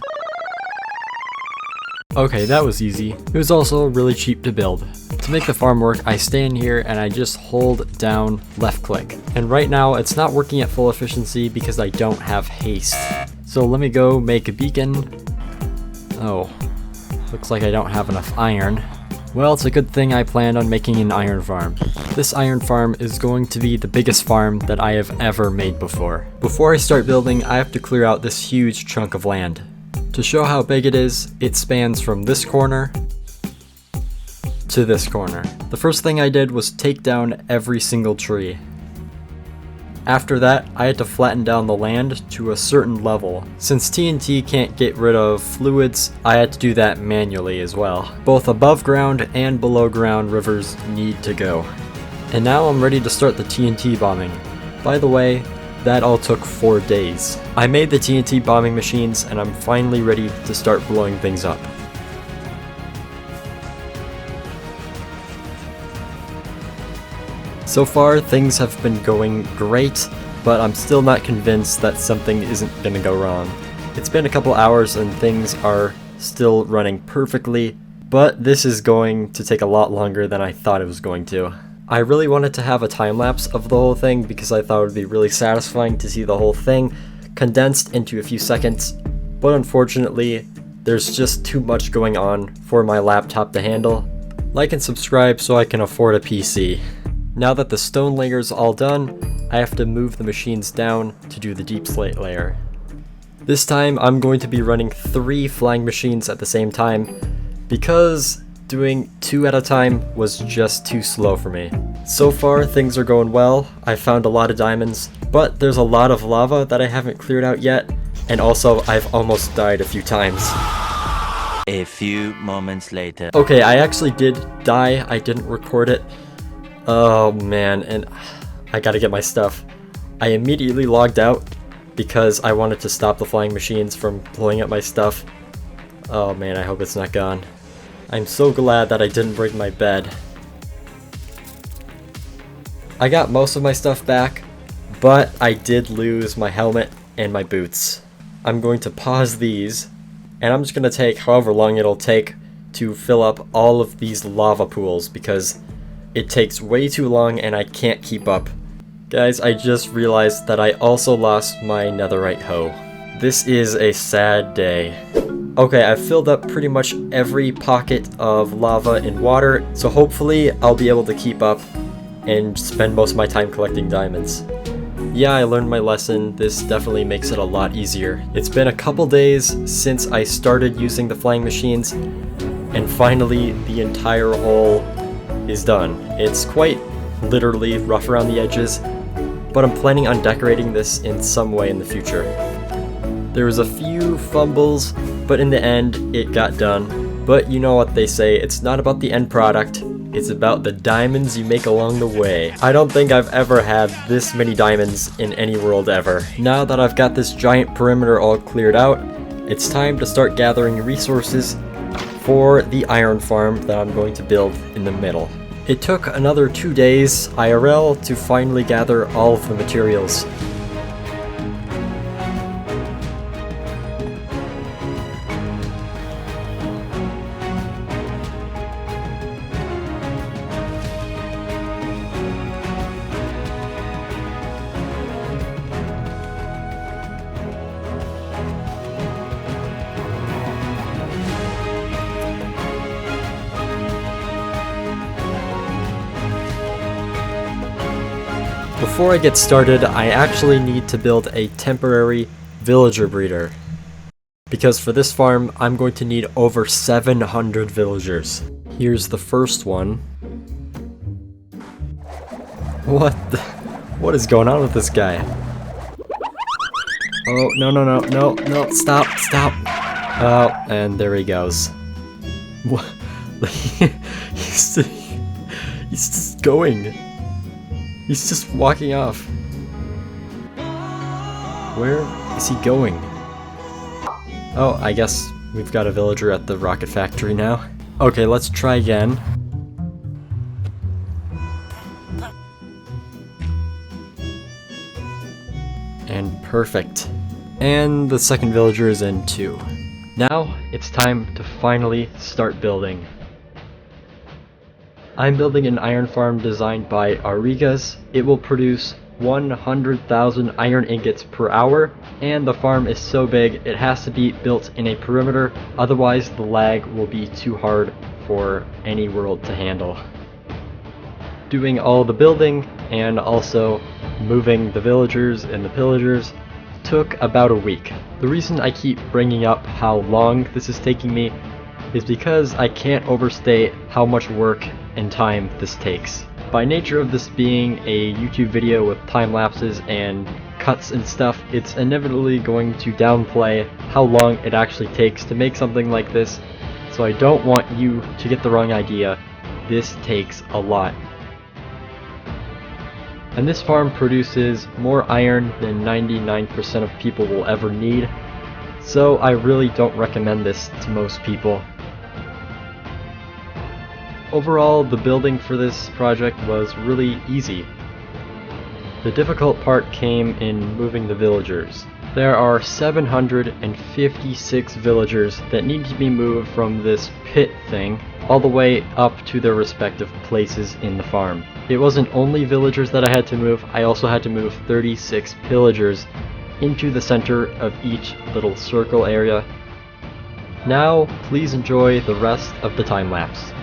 Okay, that was easy. It was also really cheap to build. To make the farm work, I stay in here and I just hold down left click. And right now, it's not working at full efficiency because I don't have haste. So let me go make a beacon. Oh, looks like I don't have enough iron. Well, it's a good thing I planned on making an iron farm. This iron farm is going to be the biggest farm that I have ever made before. Before I start building, I have to clear out this huge chunk of land. To show how big it is, it spans from this corner to this corner. The first thing I did was take down every single tree. After that, I had to flatten down the land to a certain level. Since TNT can't get rid of fluids, I had to do that manually as well. Both above ground and below ground rivers need to go. And now I'm ready to start the TNT bombing. By the way, that all took 4 days. I made the TNT bombing machines and I'm finally ready to start blowing things up. So far, things have been going great, but I'm still not convinced that something isn't gonna go wrong. It's been a couple hours and things are still running perfectly, but this is going to take a lot longer than I thought it was going to. I really wanted to have a time lapse of the whole thing because I thought it would be really satisfying to see the whole thing condensed into a few seconds, but unfortunately, there's just too much going on for my laptop to handle. Like and subscribe so I can afford a PC. Now that the stone layer is all done, I have to move the machines down to do the deep slate layer. This time I'm going to be running 3 flying machines at the same time because doing 2 at a time was just too slow for me. So far things are going well. I found a lot of diamonds, but there's a lot of lava that I haven't cleared out yet, and also I've almost died a few times. A few moments later. Okay, I actually did die. I didn't record it. Oh man, and I gotta get my stuff. I immediately logged out because I wanted to stop the flying machines from blowing up my stuff. Oh man, I hope it's not gone. I'm so glad that I didn't bring my bed. I got most of my stuff back, but I did lose my helmet and my boots. I'm going to pause these, and I'm just gonna take however long it'll take to fill up all of these lava pools because it takes way too long and I can't keep up. Guys, I just realized that I also lost my netherite hoe. This is a sad day. Okay, I've filled up pretty much every pocket of lava and water, so hopefully I'll be able to keep up and spend most of my time collecting diamonds. Yeah, I learned my lesson. This definitely makes it a lot easier. It's been a couple days since I started using the flying machines, and finally the entire hole is done. It's quite literally rough around the edges, but I'm planning on decorating this in some way in the future. There was a few fumbles, but in the end it got done. But you know what they say, it's not about the end product, it's about the diamonds you make along the way. I don't think I've ever had this many diamonds in any world ever. Now that I've got this giant perimeter all cleared out, it's time to start gathering resources for the iron farm that I'm going to build in the middle. It took another 2 days IRL to finally gather all of the materials. Before I get started, I actually need to build a temporary villager breeder. Because for this farm, I'm going to need over 700 villagers. Here's the first one. What is going on with this guy? Oh, no, stop. Oh, and there he goes. What? He's just going. He's just walking off. Where is he going? Oh, I guess we've got a villager at the rocket factory now. Okay, let's try again. And perfect. And the second villager is in too. Now, it's time to finally start building. I'm building an iron farm designed by Arigas. It will produce 100,000 iron ingots per hour, and the farm is so big it has to be built in a perimeter, otherwise the lag will be too hard for any world to handle. Doing all the building and also moving the villagers and the pillagers took about a week. The reason I keep bringing up how long this is taking me is because I can't overstate how much work and time this takes. By nature of this being a YouTube video with time lapses and cuts and stuff, it's inevitably going to downplay how long it actually takes to make something like this, so I don't want you to get the wrong idea. This takes a lot. And this farm produces more iron than 99% of people will ever need, so I really don't recommend this to most people. Overall, the building for this project was really easy. The difficult part came in moving the villagers. There are 756 villagers that need to be moved from this pit thing all the way up to their respective places in the farm. It wasn't only villagers that I had to move, I also had to move 36 pillagers into the center of each little circle area. Now, please enjoy the rest of the time lapse.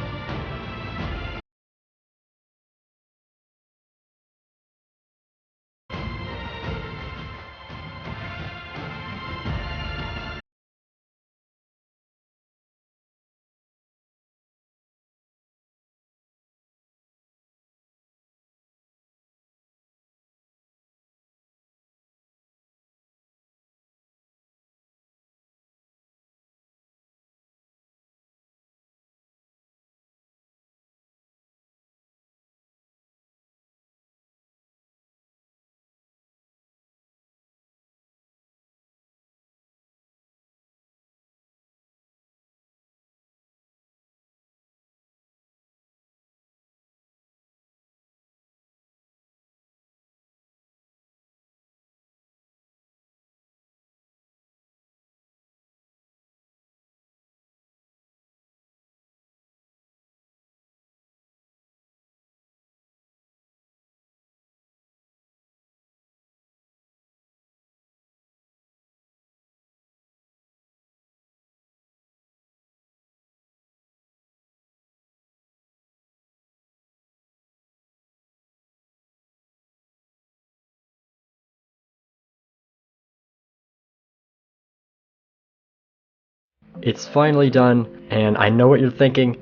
It's finally done, and I know what you're thinking.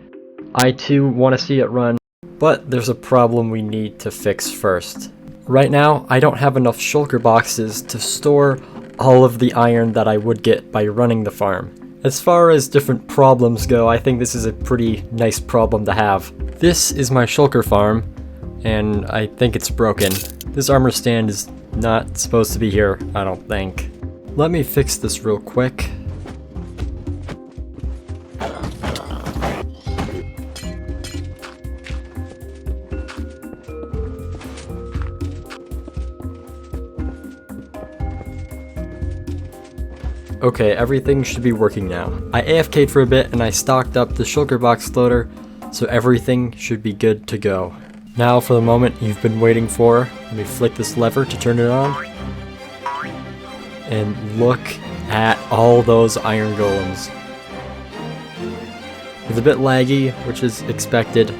I too want to see it run, but there's a problem we need to fix first. Right now, I don't have enough shulker boxes to store all of the iron that I would get by running the farm. As far as different problems go, I think this is a pretty nice problem to have. This is my shulker farm, and I think it's broken. This armor stand is not supposed to be here, I don't think. Let me fix this real quick. Okay, everything should be working now. I AFK'd for a bit and I stocked up the shulker box loader, so everything should be good to go. Now for the moment you've been waiting for. Let me flick this lever to turn it on. And look at all those iron golems. It's a bit laggy, which is expected.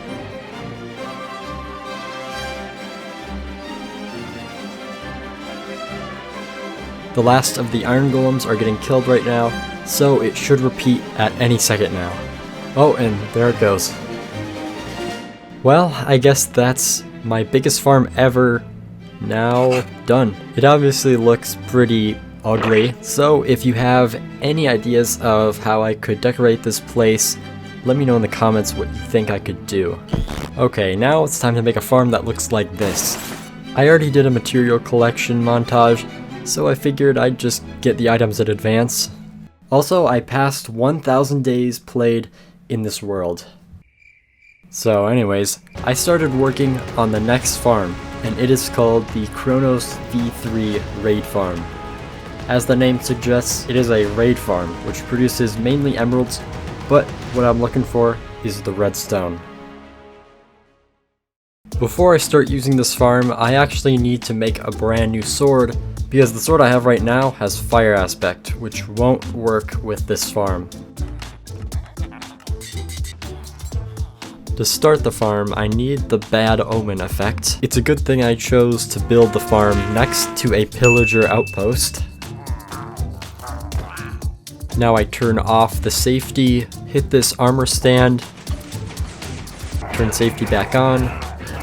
The last of the iron golems are getting killed right now, so it should repeat at any second now. Oh, and there it goes. Well, I guess that's my biggest farm ever now done. It obviously looks pretty ugly, so if you have any ideas of how I could decorate this place, let me know in the comments what you think I could do. Okay, now it's time to make a farm that looks like this. I already did a material collection montage, so I figured I'd just get the items in advance. Also, I passed 1,000 days played in this world. So anyways, I started working on the next farm, and it is called the Kronos V3 Raid Farm. As the name suggests, it is a raid farm, which produces mainly emeralds, but what I'm looking for is the redstone. Before I start using this farm, I actually need to make a brand new sword, because the sword I have right now has fire aspect, which won't work with this farm. To start the farm, I need the bad omen effect. It's a good thing I chose to build the farm next to a pillager outpost. Now I turn off the safety, hit this armor stand, turn safety back on,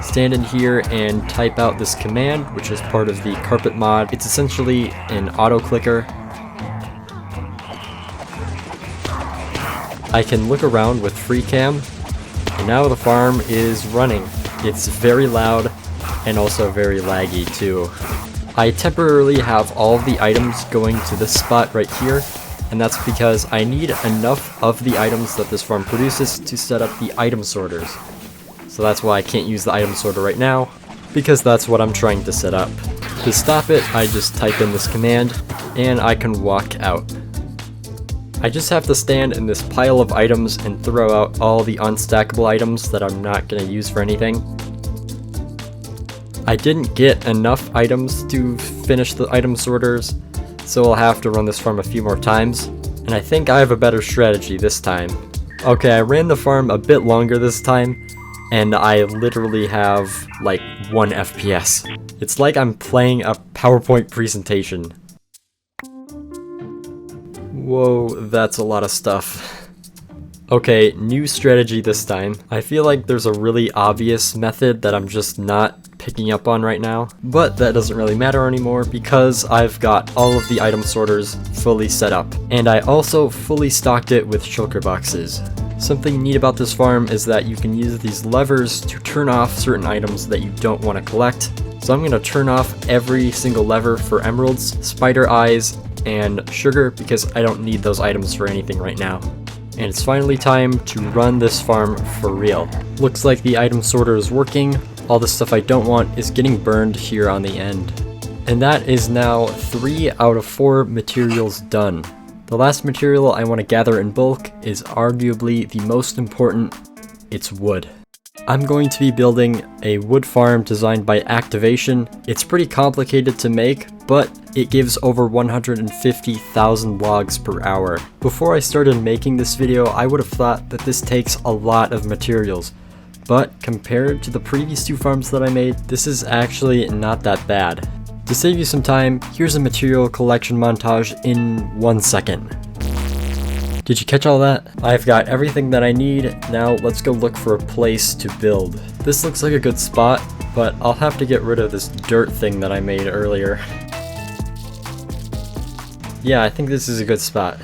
stand in here and type out this command, which is part of the carpet mod. It's essentially an auto clicker. I can look around with free cam, and now the farm is running. It's very loud and also very laggy too. I temporarily have all of the items going to this spot right here, and that's because I need enough of the items that this farm produces to set up the item sorters. So that's why I can't use the item sorter right now, because that's what I'm trying to set up. To stop it, I just type in this command, and I can walk out. I just have to stand in this pile of items and throw out all the unstackable items that I'm not going to use for anything. I didn't get enough items to finish the item sorters, so I'll have to run this farm a few more times, and I think I have a better strategy this time. Okay, I ran the farm a bit longer this time, and I literally have like 1 FPS. It's like I'm playing a PowerPoint presentation. Whoa, that's a lot of stuff. Okay, new strategy this time. I feel like there's a really obvious method that I'm just not picking up on right now, but that doesn't really matter anymore because I've got all of the item sorters fully set up. And I also fully stocked it with shulker boxes. Something neat about this farm is that you can use these levers to turn off certain items that you don't want to collect. So I'm going to turn off every single lever for emeralds, spider eyes, and sugar because I don't need those items for anything right now. And it's finally time to run this farm for real. Looks like the item sorter is working. All the stuff I don't want is getting burned here on the end. And that is now 3 out of 4 materials done. The last material I want to gather in bulk is arguably the most important. It's wood. I'm going to be building a wood farm designed by Activation. It's pretty complicated to make, but it gives over 150,000 logs per hour. Before I started making this video, I would have thought that this takes a lot of materials, but compared to the previous 2 farms that I made, this is actually not that bad. To save you some time, here's a material collection montage in 1 second. Did you catch all that? I've got everything that I need. Now let's go look for a place to build. This looks like a good spot, but I'll have to get rid of this dirt thing that I made earlier. Yeah, I think this is a good spot.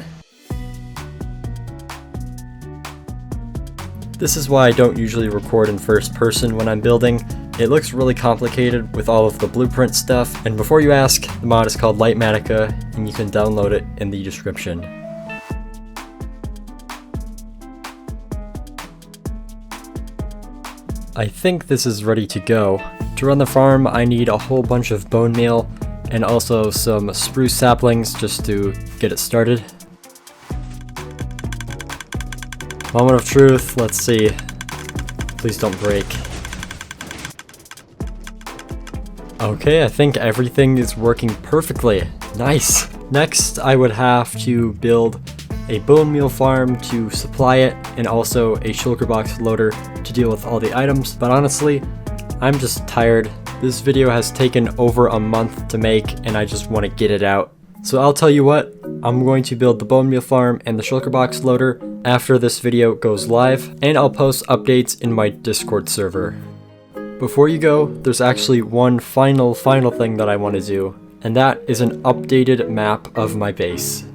This is why I don't usually record in first person when I'm building. It looks really complicated with all of the blueprint stuff, and before you ask, the mod is called Lightmatica, and you can download it in the description. I think this is ready to go. To run the farm, I need a whole bunch of bone meal and also some spruce saplings just to get it started. Moment of truth, let's see. Please don't break. Okay, I think everything is working perfectly. Nice! Next, I would have to build a bone meal farm to supply it, and also a shulker box loader to deal with all the items, but honestly, I'm just tired. This video has taken over a month to make, and I just want to get it out. So I'll tell you what, I'm going to build the bone meal farm and the shulker box loader after this video goes live, and I'll post updates in my Discord server. Before you go, there's actually one final thing that I want to do, and that is an updated map of my base.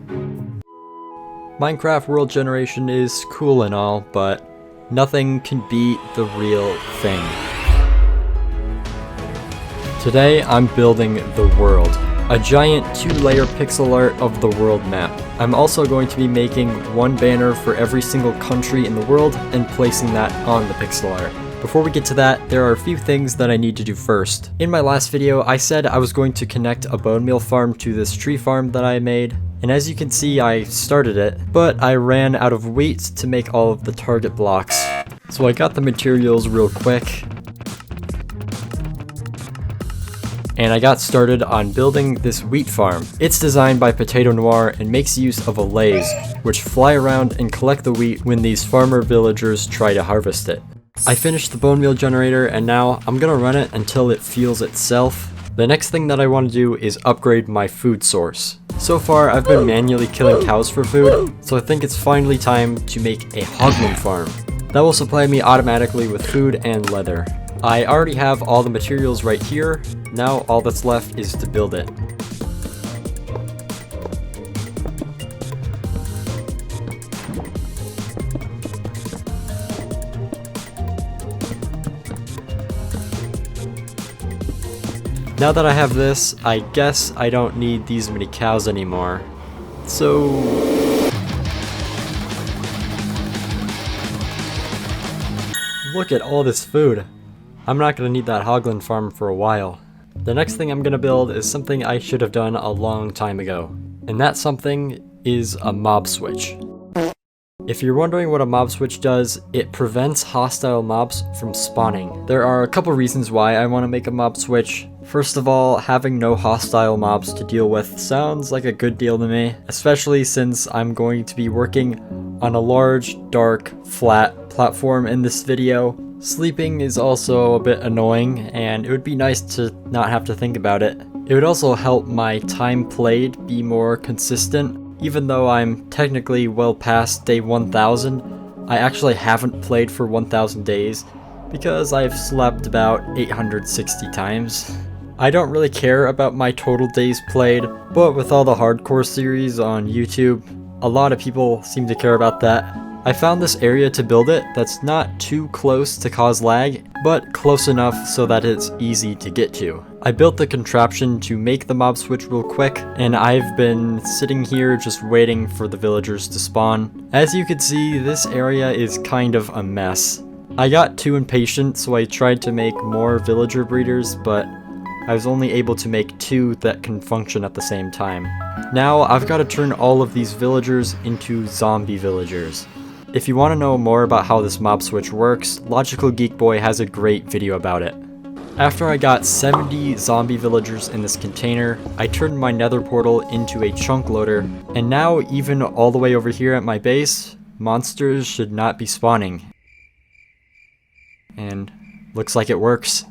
Minecraft world generation is cool and all, but nothing can beat the real thing. Today I'm building the world, a giant 2-layer pixel art of the world map. I'm also going to be making one banner for every single country in the world and placing that on the pixel art. Before we get to that, there are a few things that I need to do first. In my last video, I said I was going to connect a bone meal farm to this tree farm that I made. And as you can see, I started it, but I ran out of wheat to make all of the target blocks. So I got the materials real quick, and I got started on building this wheat farm. It's designed by Potato Noir and makes use of allays, which fly around and collect the wheat when these farmer villagers try to harvest it. I finished the bone meal generator, and now I'm gonna run it until it fuels itself. The next thing that I want to do is upgrade my food source. So far, I've been manually killing cows for food, so I think it's finally time to make a hoglin farm. That will supply me automatically with food and leather. I already have all the materials right here. Now all that's left is to build it. Now that I have this, I guess I don't need these many cows anymore. So... look at all this food. I'm not going to need that hoglin farm for a while. The next thing I'm going to build is something I should have done a long time ago. And that something is a mob switch. If you're wondering what a mob switch does, it prevents hostile mobs from spawning. There are a couple reasons why I want to make a mob switch. First of all, having no hostile mobs to deal with sounds like a good deal to me, especially since I'm going to be working on a large, dark, flat platform in this video. Sleeping is also a bit annoying, and it would be nice to not have to think about it. It would also help my time played be more consistent. Even though I'm technically well past day 1000, I actually haven't played for 1000 days because I've slept about 860 times. I don't really care about my total days played, but with all the hardcore series on YouTube, a lot of people seem to care about that. I found this area to build it that's not too close to cause lag, but close enough so that it's easy to get to. I built the contraption to make the mob switch real quick, and I've been sitting here just waiting for the villagers to spawn. As you can see, this area is kind of a mess. I got too impatient, so I tried to make more villager breeders, but I was only able to make 2 that can function at the same time. Now I've got to turn all of these villagers into zombie villagers. If you want to know more about how this mob switch works, Logical Geek Boy has a great video about it. After I got 70 zombie villagers in this container, I turned my nether portal into a chunk loader, and now even all the way over here at my base, monsters should not be spawning. And looks like it works.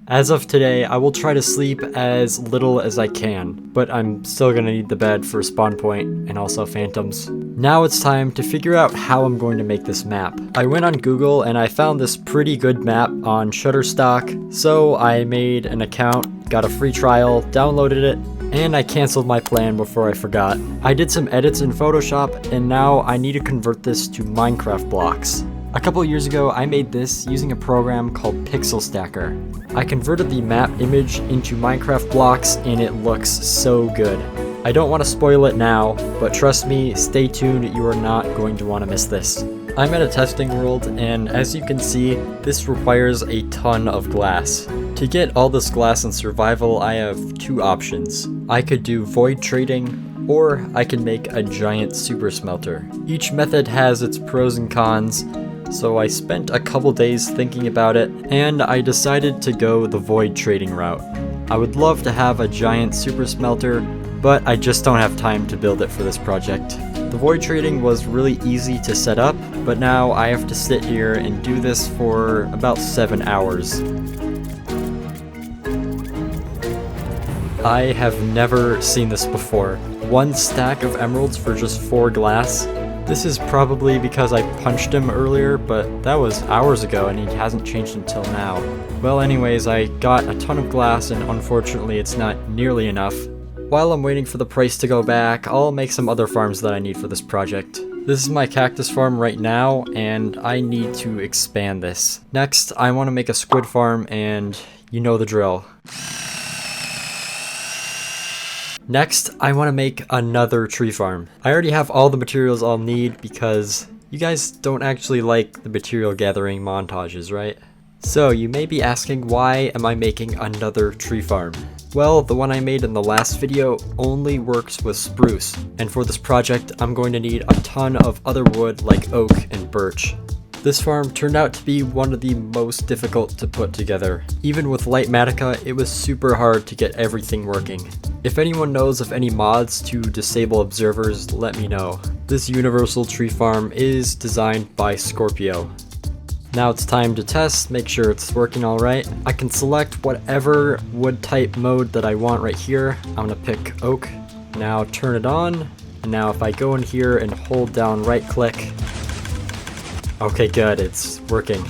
As of today, I will try to sleep as little as I can, but I'm still gonna need the bed for spawn point and also phantoms. Now it's time to figure out how I'm going to make this map. I went on Google and I found this pretty good map on Shutterstock, so I made an account, got a free trial, downloaded it, and I canceled my plan before I forgot. I did some edits in Photoshop, and now I need to convert this to Minecraft blocks. A couple years ago, I made this using a program called Pixel Stacker. I converted the map image into Minecraft blocks, and it looks so good. I don't want to spoil it now, but trust me, stay tuned, you are not going to want to miss this. I'm at a testing world, and as you can see, this requires a ton of glass. To get all this glass in survival, I have 2 options. I could do void trading, or I can make a giant super smelter. Each method has its pros and cons, so I spent a couple days thinking about it, and I decided to go the void trading route. I would love to have a giant super smelter, but I just don't have time to build it for this project. The void trading was really easy to set up, but now I have to sit here and do this for about 7 hours. I have never seen this before. 1 stack of emeralds for just 4 glass. This is probably because I punched him earlier, but that was hours ago and he hasn't changed until now. Well, anyways, I got a ton of glass and unfortunately it's not nearly enough. While I'm waiting for the price to go back, I'll make some other farms that I need for this project. This is my cactus farm right now, and I need to expand this. Next, I want to make a squid farm, and you know the drill. Next, I want to make another tree farm. I already have all the materials I'll need because you guys don't actually like the material gathering montages, right? So you may be asking, why am I making another tree farm? Well, the one I made in the last video only works with spruce, and for this project I'm going to need a ton of other wood like oak and birch. This farm turned out to be one of the most difficult to put together. Even with light matica, it was super hard to get everything working. If anyone knows of any mods to disable observers, let me know. This universal tree farm is designed by Scorpio. Now it's time to test, make sure it's working alright. I can select whatever wood type mode that I want right here. I'm gonna pick oak. Now turn it on. And now if I go in here and hold down right click. Okay, good, it's working.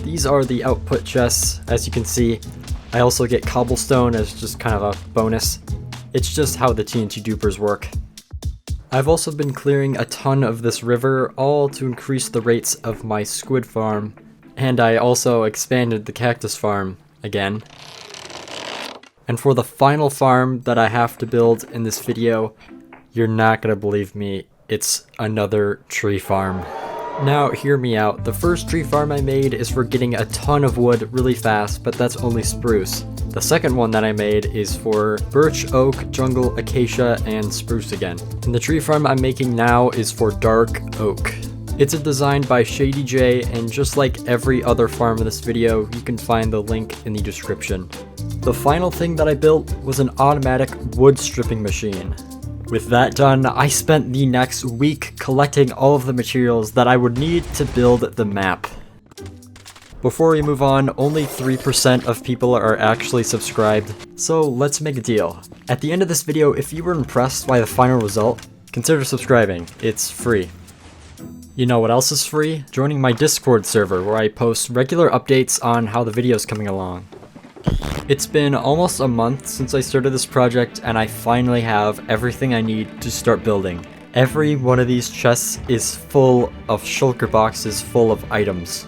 These are the output chests, as you can see. I also get cobblestone as just kind of a bonus. It's just how the TNT dupers work. I've also been clearing a ton of this river, all to increase the rates of my squid farm. And I also expanded the cactus farm again. And for the final farm that I have to build in this video, you're not gonna believe me, it's another tree farm. Now, hear me out. The first tree farm I made is for getting a ton of wood really fast, but that's only spruce. The second one that I made is for birch, oak, jungle, acacia, and spruce again. And the tree farm I'm making now is for dark oak. It's a design by Shady J, and just like every other farm in this video, you can find the link in the description. The final thing that I built was an automatic wood stripping machine. With that done, I spent the next week collecting all of the materials that I would need to build the map. Before we move on, only 3% of people are actually subscribed, so let's make a deal. At the end of this video, if you were impressed by the final result, consider subscribing. It's free. You know what else is free? Joining my Discord server, where I post regular updates on how the video's coming along. It's been almost a month since I started this project, and I finally have everything I need to start building. Every one of these chests is full of shulker boxes full of items.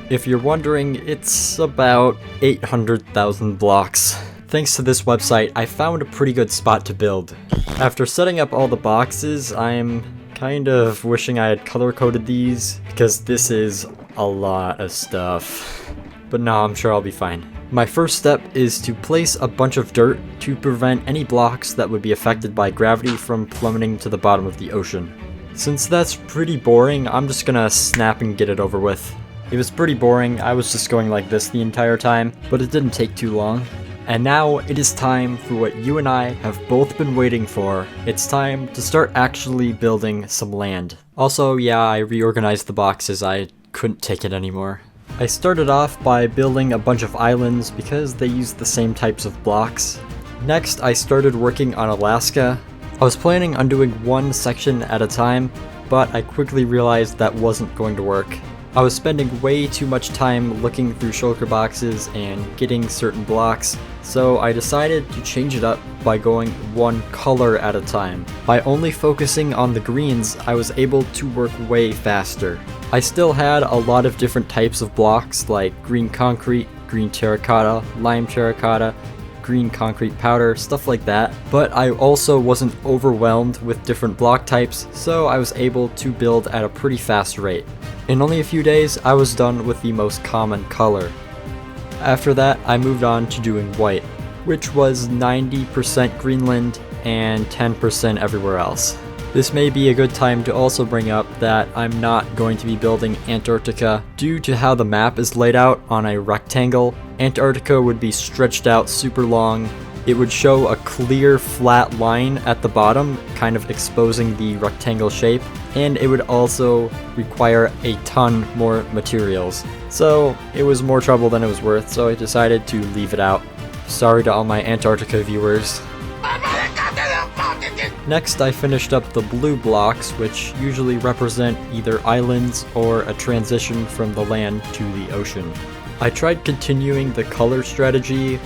If you're wondering, it's about 800,000 blocks. Thanks to this website, I found a pretty good spot to build. After setting up all the boxes, I'm kind of wishing I had color-coded these, because this is a lot of stuff. But no, I'm sure I'll be fine. My first step is to place a bunch of dirt to prevent any blocks that would be affected by gravity from plummeting to the bottom of the ocean. Since that's pretty boring, I'm just gonna snap and get it over with. It was pretty boring, I was just going like this the entire time, but it didn't take too long. And now it is time for what you and I have both been waiting for. It's time to start actually building some land. Also, yeah, I reorganized the boxes, I couldn't take it anymore. I started off by building a bunch of islands because they use the same types of blocks. Next, I started working on Alaska. I was planning on doing one section at a time, but I quickly realized that wasn't going to work. I was spending way too much time looking through shulker boxes and getting certain blocks, so I decided to change it up by going one color at a time. By only focusing on the greens, I was able to work way faster. I still had a lot of different types of blocks like green concrete, green terracotta, lime terracotta, green concrete powder, stuff like that, but I also wasn't overwhelmed with different block types, so I was able to build at a pretty fast rate. In only a few days, I was done with the most common color. After that, I moved on to doing white, which was 90% Greenland and 10% everywhere else. This may be a good time to also bring up that I'm not going to be building Antarctica due to how the map is laid out on a rectangle. Antarctica would be stretched out super long. It would show a clear flat line at the bottom, kind of exposing the rectangle shape, and it would also require a ton more materials. So it was more trouble than it was worth, so I decided to leave it out. Sorry to all my Antarctica viewers. Next, I finished up the blue blocks, which usually represent either islands or a transition from the land to the ocean. I tried continuing the color strategy,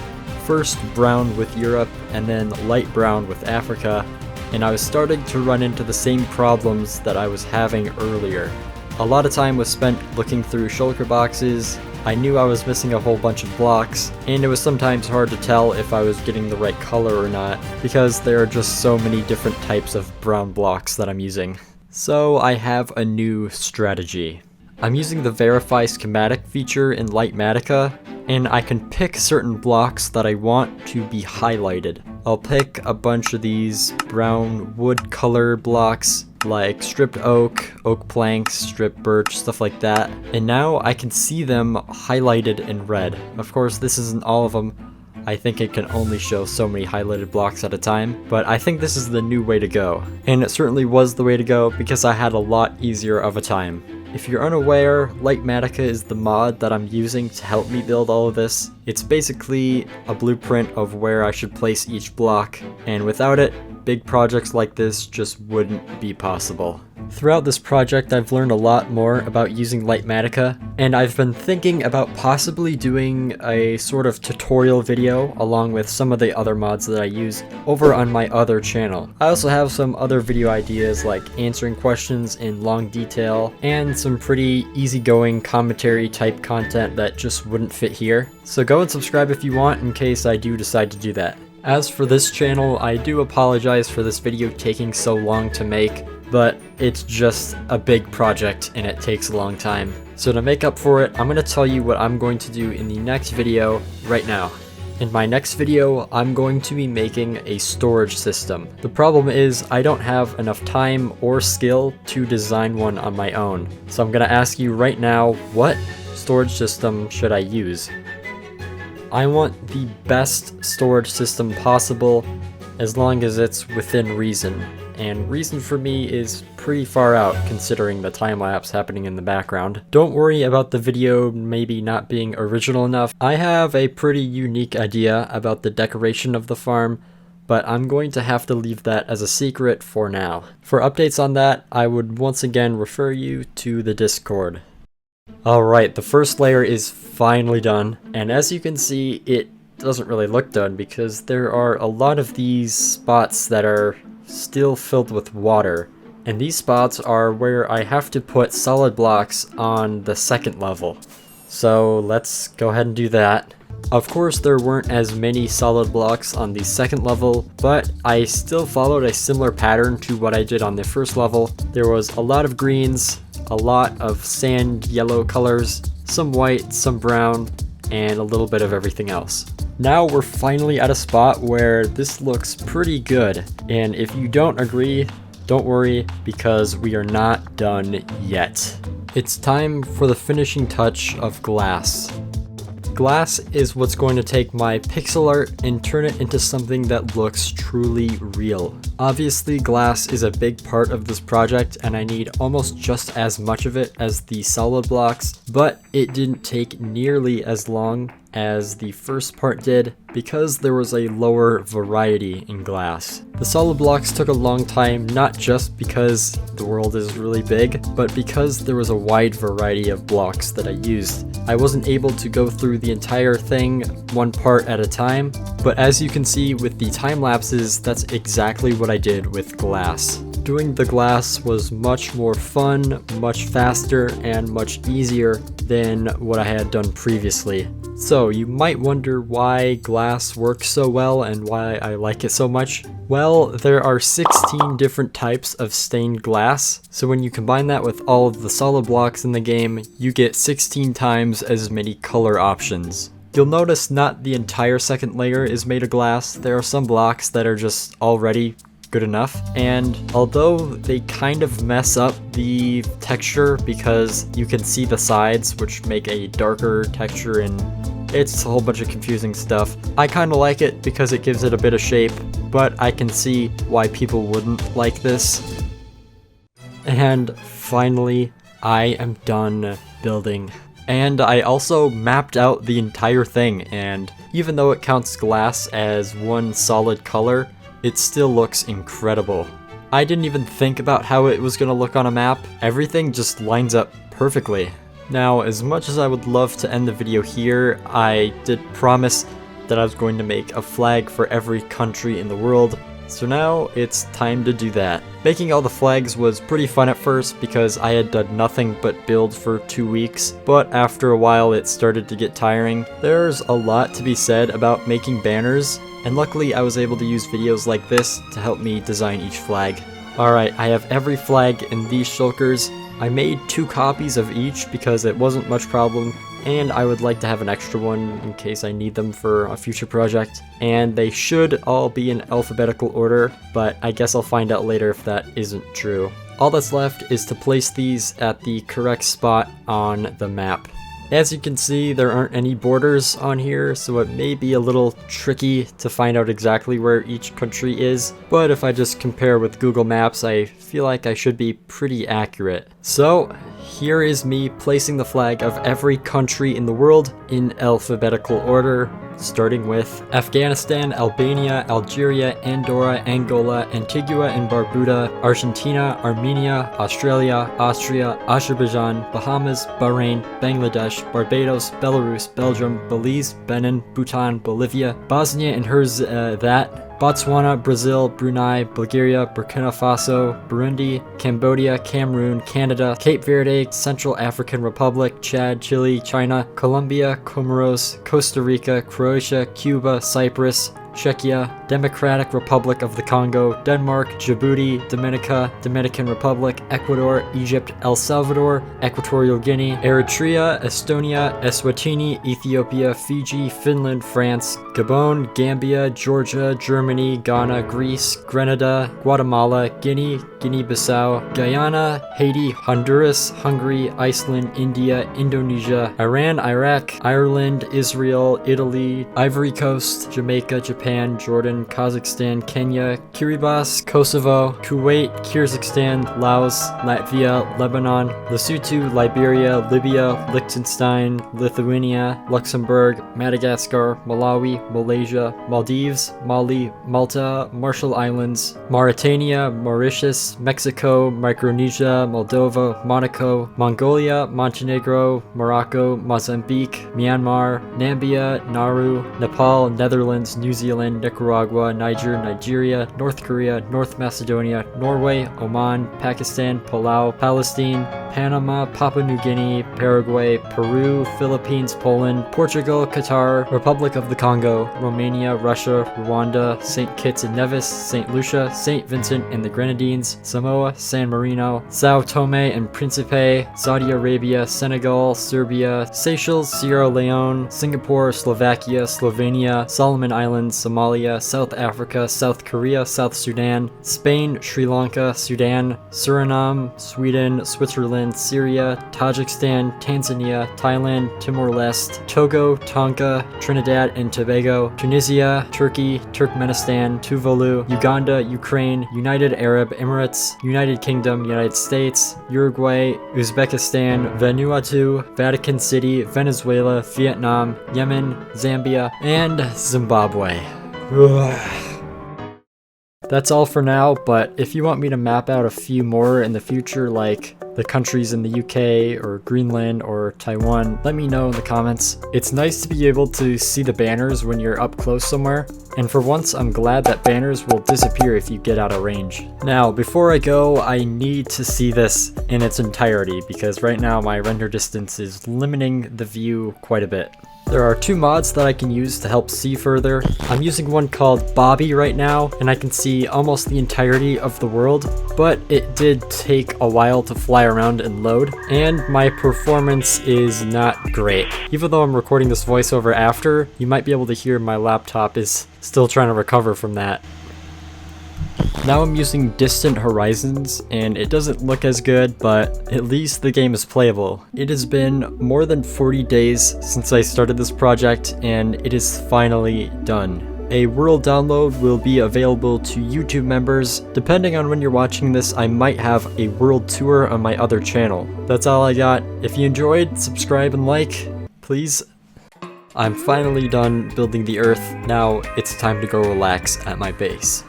first brown with Europe and then light brown with Africa, and I was starting to run into the same problems that I was having earlier. A lot of time was spent looking through shulker boxes. I knew I was missing a whole bunch of blocks, and it was sometimes hard to tell if I was getting the right color or not, because there are just so many different types of brown blocks that I'm using. So I have a new strategy. I'm using the Verify Schematic feature in Lightmatica, and I can pick certain blocks that I want to be highlighted. I'll pick a bunch of these brown wood color blocks, like stripped oak, oak planks, stripped birch, stuff like that. And now I can see them highlighted in red. Of course, this isn't all of them. I think it can only show so many highlighted blocks at a time, but I think this is the new way to go. And it certainly was the way to go because I had a lot easier of a time. If you're unaware, Lightmatica is the mod that I'm using to help me build all of this. It's basically a blueprint of where I should place each block, and without it, big projects like this just wouldn't be possible. Throughout this project, I've learned a lot more about using Lightmatica, and I've been thinking about possibly doing a sort of tutorial video along with some of the other mods that I use over on my other channel. I also have some other video ideas like answering questions in long detail and some pretty easygoing commentary type content that just wouldn't fit here. So go and subscribe if you want in case I do decide to do that. As for this channel, I do apologize for this video taking so long to make, but it's just a big project and it takes a long time. So to make up for it, I'm going to tell you what I'm going to do in the next video right now. In my next video, I'm going to be making a storage system. The problem is I don't have enough time or skill to design one on my own. So I'm going to ask you right now, what storage system should I use? I want the best storage system possible as long as it's within reason. And reason for me is pretty far out considering the time lapse happening in the background. Don't worry about the video maybe not being original enough. I have a pretty unique idea about the decoration of the farm, but I'm going to have to leave that as a secret for now. For updates on that, I would once again refer you to the Discord. Alright, the first layer is finally done, and as you can see, it doesn't really look done because there are a lot of these spots that are still filled with water, and these spots are where I have to put solid blocks on the second level. So let's go ahead and do that. Of course, there weren't as many solid blocks on the second level, but I still followed a similar pattern to what I did on the first level. There was a lot of greens, a lot of sand yellow colors, some white, some brown, and a little bit of everything else. Now we're finally at a spot where this looks pretty good, and if you don't agree, don't worry because we are not done yet. It's time for the finishing touch of glass. Glass is what's going to take my pixel art and turn it into something that looks truly real. Obviously, glass is a big part of this project and I need almost just as much of it as the solid blocks, but it didn't take nearly as long as the first part did because there was a lower variety in glass. The solid blocks took a long time, not just because the world is really big, but because there was a wide variety of blocks that I used. I wasn't able to go through the entire thing one part at a time, but as you can see with the time lapses, that's exactly what I did with glass. Doing the glass was much more fun, much faster, and much easier than what I had done previously. So you might wonder why glass works so well and why I like it so much. Well, there are 16 different types of stained glass, so when you combine that with all of the solid blocks in the game, you get 16 times as many color options. You'll notice not the entire second layer is made of glass. There are some blocks that are just already good enough, and although they kind of mess up the texture because you can see the sides which make a darker texture and it's a whole bunch of confusing stuff, I kind of like it because it gives it a bit of shape, but I can see why people wouldn't like this. And finally, I am done building. And I also mapped out the entire thing, and even though it counts glass as one solid color, it still looks incredible. I didn't even think about how it was going to look on a map. Everything just lines up perfectly. Now, as much as I would love to end the video here, I did promise that I was going to make a flag for every country in the world, so now it's time to do that. Making all the flags was pretty fun at first because I had done nothing but build for 2 weeks, but after a while it started to get tiring. There's a lot to be said about making banners, and luckily I was able to use videos like this to help me design each flag. Alright, I have every flag in these shulkers. I made 2 copies of each because it wasn't much problem, and I would like to have an extra one in case I need them for a future project. And they should all be in alphabetical order, but I guess I'll find out later if that isn't true. All that's left is to place these at the correct spot on the map. As you can see, there aren't any borders on here, so it may be a little tricky to find out exactly where each country is, but if I just compare with Google Maps, I feel like I should be pretty accurate. So, here is me placing the flag of every country in the world in alphabetical order, starting with Afghanistan, Albania, Algeria, Andorra, Angola, Antigua and Barbuda, Argentina, Armenia, Australia, Austria, Azerbaijan, Bahamas, Bahrain, Bangladesh, Barbados, Belarus, Belgium, Belize, Benin, Bhutan, Bolivia, Bosnia and Botswana, Brazil, Brunei, Bulgaria, Burkina Faso, Burundi, Cambodia, Cameroon, Canada, Cape Verde, Central African Republic, Chad, Chile, China, Colombia, Comoros, Costa Rica, Croatia, Cuba, Cyprus, Czechia, Democratic Republic of the Congo, Denmark, Djibouti, Dominica, Dominican Republic, Ecuador, Egypt, El Salvador, Equatorial Guinea, Eritrea, Estonia, Eswatini, Ethiopia, Fiji, Finland, France, Gabon, Gambia, Georgia, Germany, Ghana, Greece, Grenada, Guatemala, Guinea, Guinea-Bissau, Guyana, Haiti, Honduras, Hungary, Iceland, India, Indonesia, Iran, Iraq, Ireland, Israel, Italy, Ivory Coast, Jamaica, Japan, Jordan, Kazakhstan, Kenya, Kiribati, Kosovo, Kuwait, Kyrgyzstan, Laos, Latvia, Lebanon, Lesotho, Liberia, Libya, Liechtenstein, Lithuania, Luxembourg, Madagascar, Malawi, Malaysia, Maldives, Mali, Malta, Marshall Islands, Mauritania, Mauritius, Mexico, Micronesia, Moldova, Monaco, Mongolia, Montenegro, Morocco, Mozambique, Myanmar, Namibia, Nauru, Nepal, Netherlands, New Zealand, Nicaragua, Niger, Nigeria, North Korea, North Macedonia, Norway, Oman, Pakistan, Palau, Palestine, Panama, Papua New Guinea, Paraguay, Peru, Philippines, Poland, Portugal, Qatar, Republic of the Congo, Romania, Russia, Rwanda, St. Kitts and Nevis, St. Lucia, St. Vincent and the Grenadines, Samoa, San Marino, Sao Tome and Principe, Saudi Arabia, Senegal, Serbia, Seychelles, Sierra Leone, Singapore, Slovakia, Slovenia, Solomon Islands, Somalia, South Africa, South Korea, South Sudan, Spain, Sri Lanka, Sudan, Suriname, Sweden, Switzerland, Syria, Tajikistan, Tanzania, Thailand, Timor-Leste, Togo, Tonga, Trinidad and Tobago, Tunisia, Turkey, Turkmenistan, Tuvalu, Uganda, Ukraine, United Arab Emirates, United Kingdom, United States, Uruguay, Uzbekistan, Vanuatu, Vatican City, Venezuela, Vietnam, Yemen, Zambia, and Zimbabwe. That's all for now, but if you want me to map out a few more in the future, like the countries in the UK or Greenland or Taiwan, let me know in the comments. It's nice to be able to see the banners when you're up close somewhere, and for once I'm glad that banners will disappear if you get out of range. Now, before I go, I need to see this in its entirety, because right now my render distance is limiting the view quite a bit. There are two mods that I can use to help see further. I'm using one called Bobby right now, and I can see almost the entirety of the world, but it did take a while to fly around and load, and my performance is not great. Even though I'm recording this voiceover after, you might be able to hear my laptop is still trying to recover from that. Now I'm using Distant Horizons, and it doesn't look as good, but at least the game is playable. It has been more than 40 days since I started this project, and it is finally done. A world download will be available to YouTube members. Depending on when you're watching this, I might have a world tour on my other channel. That's all I got. If you enjoyed, subscribe and like, please. I'm finally done building the Earth. Now it's time to go relax at my base.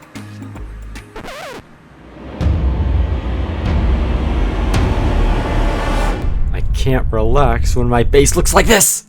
Can't relax when my base looks like this!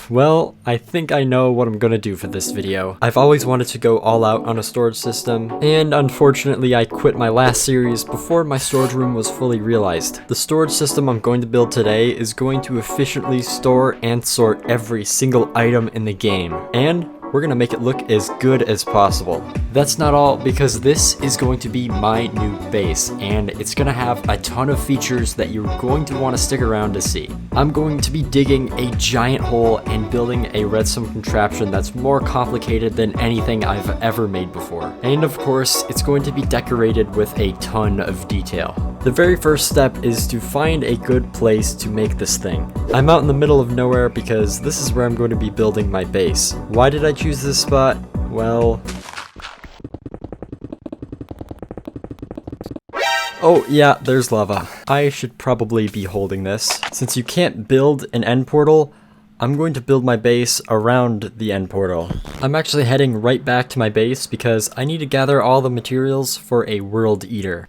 Well, I think I know what I'm gonna do for this video. I've always wanted to go all out on a storage system, and unfortunately I quit my last series before my storage room was fully realized. The storage system I'm going to build today is going to efficiently store and sort every single item in the game, and we're gonna make it look as good as possible. That's not all, because this is going to be my new base, and it's gonna have a ton of features that you're going to want to stick around to see. I'm going to be digging a giant hole and building a redstone contraption that's more complicated than anything I've ever made before. And of course, it's going to be decorated with a ton of detail. The very first step is to find a good place to make this thing. I'm out in the middle of nowhere because this is where I'm going to be building my base. Why did I choose this spot? Well, Oh yeah, there's lava. I should probably be holding this. Since you can't build an end portal, I'm going to build my base around the end portal. I'm actually heading right back to my base because I need to gather all the materials for a world eater.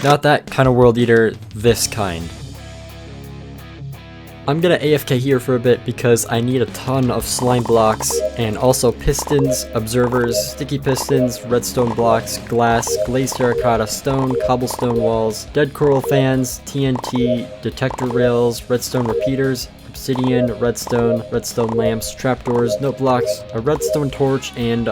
Not that kind of world eater, this kind. I'm gonna AFK here for a bit because I need a ton of slime blocks and also pistons, observers, sticky pistons, redstone blocks, glass, glazed terracotta, stone, cobblestone walls, dead coral fans, TNT, detector rails, redstone repeaters, obsidian, redstone lamps, trapdoors, note blocks, a redstone torch, and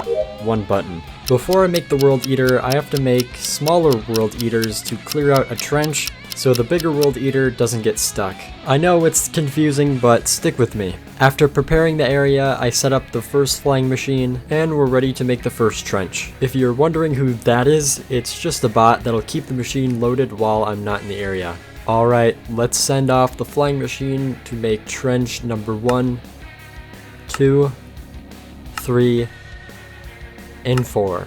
one button. Before I make the world eater, I have to make smaller world eaters to clear out a trench so the bigger world eater doesn't get stuck. I know it's confusing, but stick with me. After preparing the area, I set up the first flying machine, and we're ready to make the first trench. If you're wondering who that is, it's just a bot that'll keep the machine loaded while I'm not in the area. Alright, let's send off the flying machine to make trench number 1, 2, 3, and 4.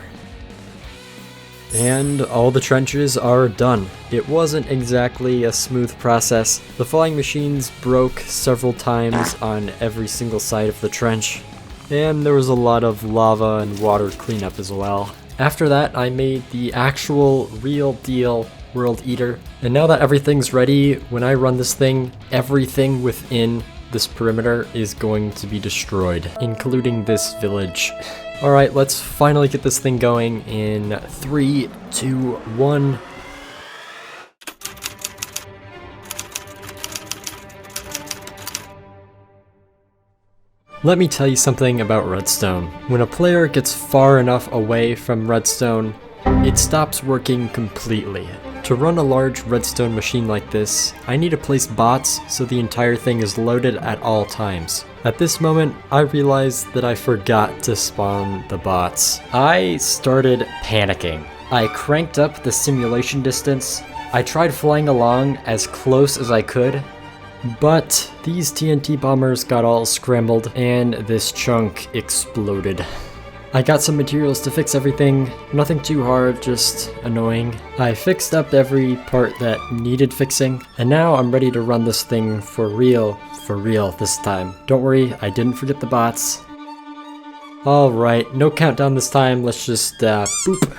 And all the trenches are done. It wasn't exactly a smooth process. The flying machines broke several times on every single side of the trench, and there was a lot of lava and water cleanup as well. After that, I made the actual real deal world eater, and now that everything's ready, when I run this thing, everything within this perimeter is going to be destroyed, including this village. Alright, let's finally get this thing going in 3, 2, 1. Let me tell you something about redstone. When a player gets far enough away from redstone, it stops working completely. To run a large redstone machine like this, I need to place bots so the entire thing is loaded at all times. At this moment, I realized that I forgot to spawn the bots. I started panicking. I cranked up the simulation distance. I tried flying along as close as I could, but these TNT bombers got all scrambled and this chunk exploded. I got some materials to fix everything, nothing too hard, just annoying. I fixed up every part that needed fixing, and now I'm ready to run this thing for real this time. Don't worry, I didn't forget the bots. Alright, no countdown this time, let's just boop.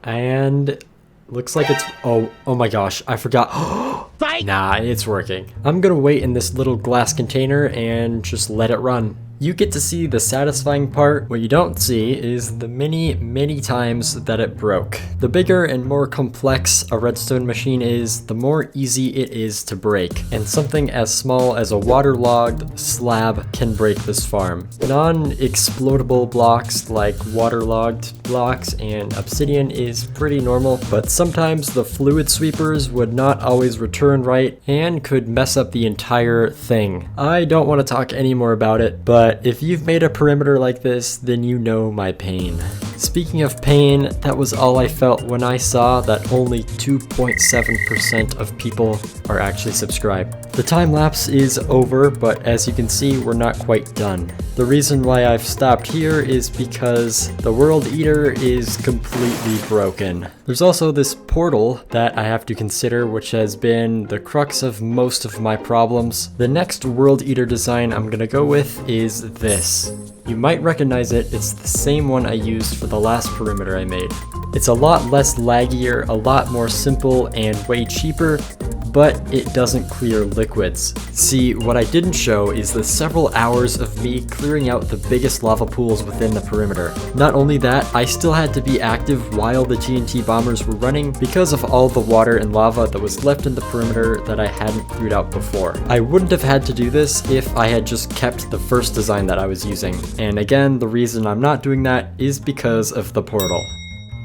And looks like it's, oh my gosh, I forgot. Nah, it's working. I'm gonna wait in this little glass container and just let it run. You get to see the satisfying part. What you don't see is the many times that it broke. The bigger and more complex a redstone machine is, the more easy it is to break. And something as small as a waterlogged slab can break this farm. Non-explodable blocks like waterlogged blocks and obsidian is pretty normal, but sometimes the fluid sweepers would not always return right and could mess up the entire thing. I don't want to talk any more about it, but if you've made a perimeter like this, then you know my pain. Speaking of pain, that was all I felt when I saw that only 2.7% of people are actually subscribed. The time lapse is over, but as you can see, we're not quite done. The reason why I've stopped here is because the world eater is completely broken. There's also this portal that I have to consider, which has been the crux of most of my problems. The next world eater design I'm gonna go with is this. You might recognize it, it's the same one I used for the last perimeter I made. It's a lot less laggier, a lot more simple, and way cheaper, but it doesn't clear liquids. See, what I didn't show is the several hours of me clearing out the biggest lava pools within the perimeter. Not only that, I still had to be active while the TNT bombers were running because of all the water and lava that was left in the perimeter that I hadn't cleared out before. I wouldn't have had to do this if I had just kept the first design that I was using. And again, the reason I'm not doing that is because of the portal.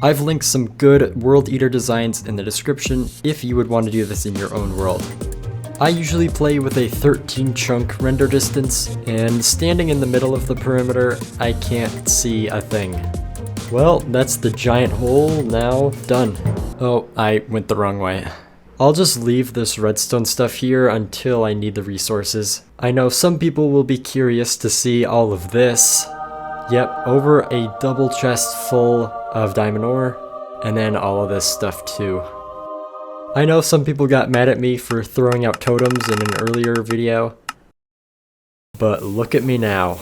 I've linked some good world eater designs in the description if you would want to do this in your own world. I usually play with a 13 chunk render distance, and standing in the middle of the perimeter, I can't see a thing. Well, that's the giant hole now done. Oh, I went the wrong way. I'll just leave this redstone stuff here until I need the resources. I know some people will be curious to see all of this. Yep, over a double chest full of diamond ore. And then all of this stuff too. I know some people got mad at me for throwing out totems in an earlier video, but look at me now.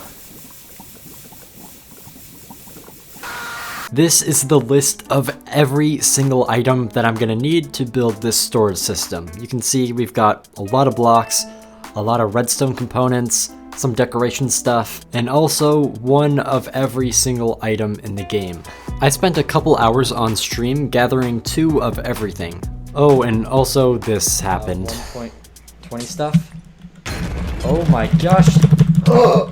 This is the list of every single item that I'm gonna need to build this storage system. You can see we've got a lot of blocks, a lot of redstone components, some decoration stuff, and also one of every single item in the game. I spent a couple hours on stream gathering 2 of everything. Oh, and also this happened. 1.20 stuff? Oh my gosh! Ugh.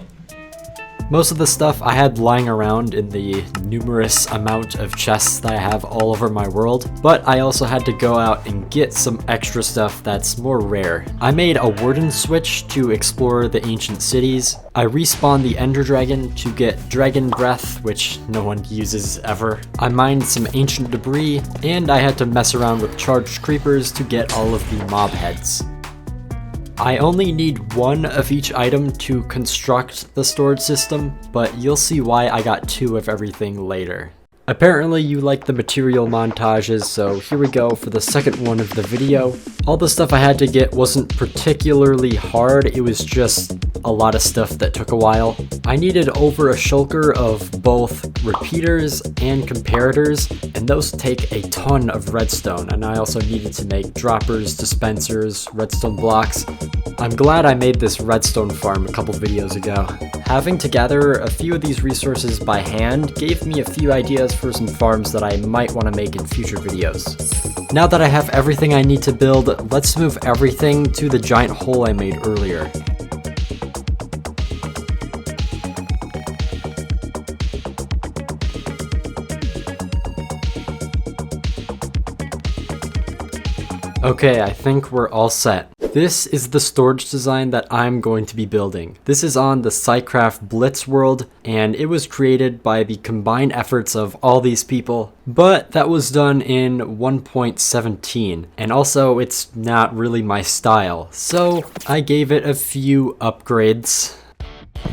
Most of the stuff I had lying around in the numerous amount of chests that I have all over my world, but I also had to go out and get some extra stuff that's more rare. I made a warden switch to explore the ancient cities. I respawned the ender dragon to get dragon breath, which no one uses ever. I mined some ancient debris, and I had to mess around with charged creepers to get all of the mob heads. I only need 1 of each item to construct the storage system, but you'll see why I got 2 of everything later. Apparently you like the material montages, so here we go for the second one of the video. All the stuff I had to get wasn't particularly hard, it was just a lot of stuff that took a while. I needed over a shulker of both repeaters and comparators, and those take a ton of redstone, and I also needed to make droppers, dispensers, redstone blocks. I'm glad I made this redstone farm a couple videos ago. Having to gather a few of these resources by hand gave me a few ideas for some farms that I might want to make in future videos. Now that I have everything I need to build, let's move everything to the giant hole I made earlier. Okay, I think we're all set. This is the storage design that I'm going to be building. This is on the SciCraft Blitz world, and it was created by the combined efforts of all these people, but that was done in 1.17, and also it's not really my style, so I gave it a few upgrades.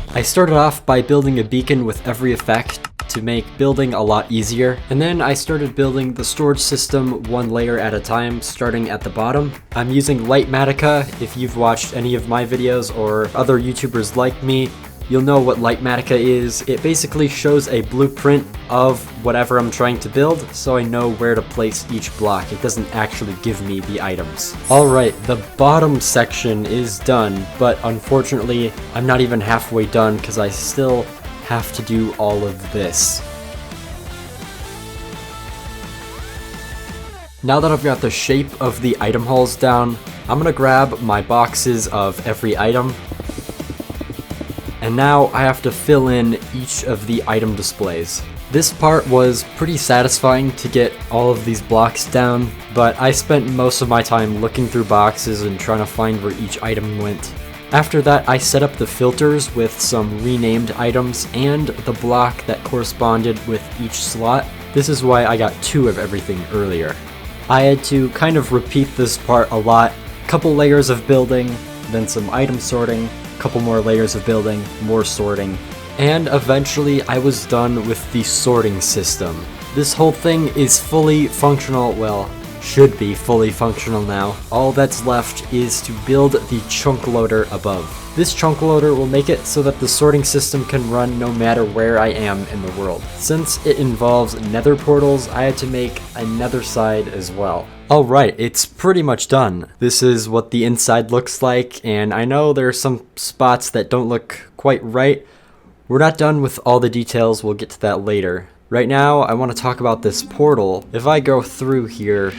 I started off by building a beacon with every effect to make building a lot easier, and then I started building the storage system 1 layer at a time, starting at the bottom. I'm using Lightmatica. If you've watched any of my videos or other YouTubers like me, you'll know what Lightmatica is. It basically shows a blueprint of whatever I'm trying to build, so I know where to place each block. It doesn't actually give me the items. Alright, the bottom section is done, but unfortunately, I'm not even halfway done because I still have to do all of this. Now that I've got the shape of the item halls down, I'm gonna grab my boxes of every item, and now I have to fill in each of the item displays. This part was pretty satisfying to get all of these blocks down, but I spent most of my time looking through boxes and trying to find where each item went. After that, I set up the filters with some renamed items and the block that corresponded with each slot. This is why I got 2 of everything earlier. I had to kind of repeat this part a lot. Couple layers of building, then some item sorting, couple more layers of building, more sorting, and eventually I was done with the sorting system. This whole thing is fully functional, well, should be fully functional now. All that's left is to build the chunk loader above. This chunk loader will make it so that the sorting system can run no matter where I am in the world. Since it involves nether portals, I had to make a nether side as well. Alright, it's pretty much done. This is what the inside looks like, and I know there are some spots that don't look quite right. We're not done with all the details, we'll get to that later. Right now, I want to talk about this portal. If I go through here,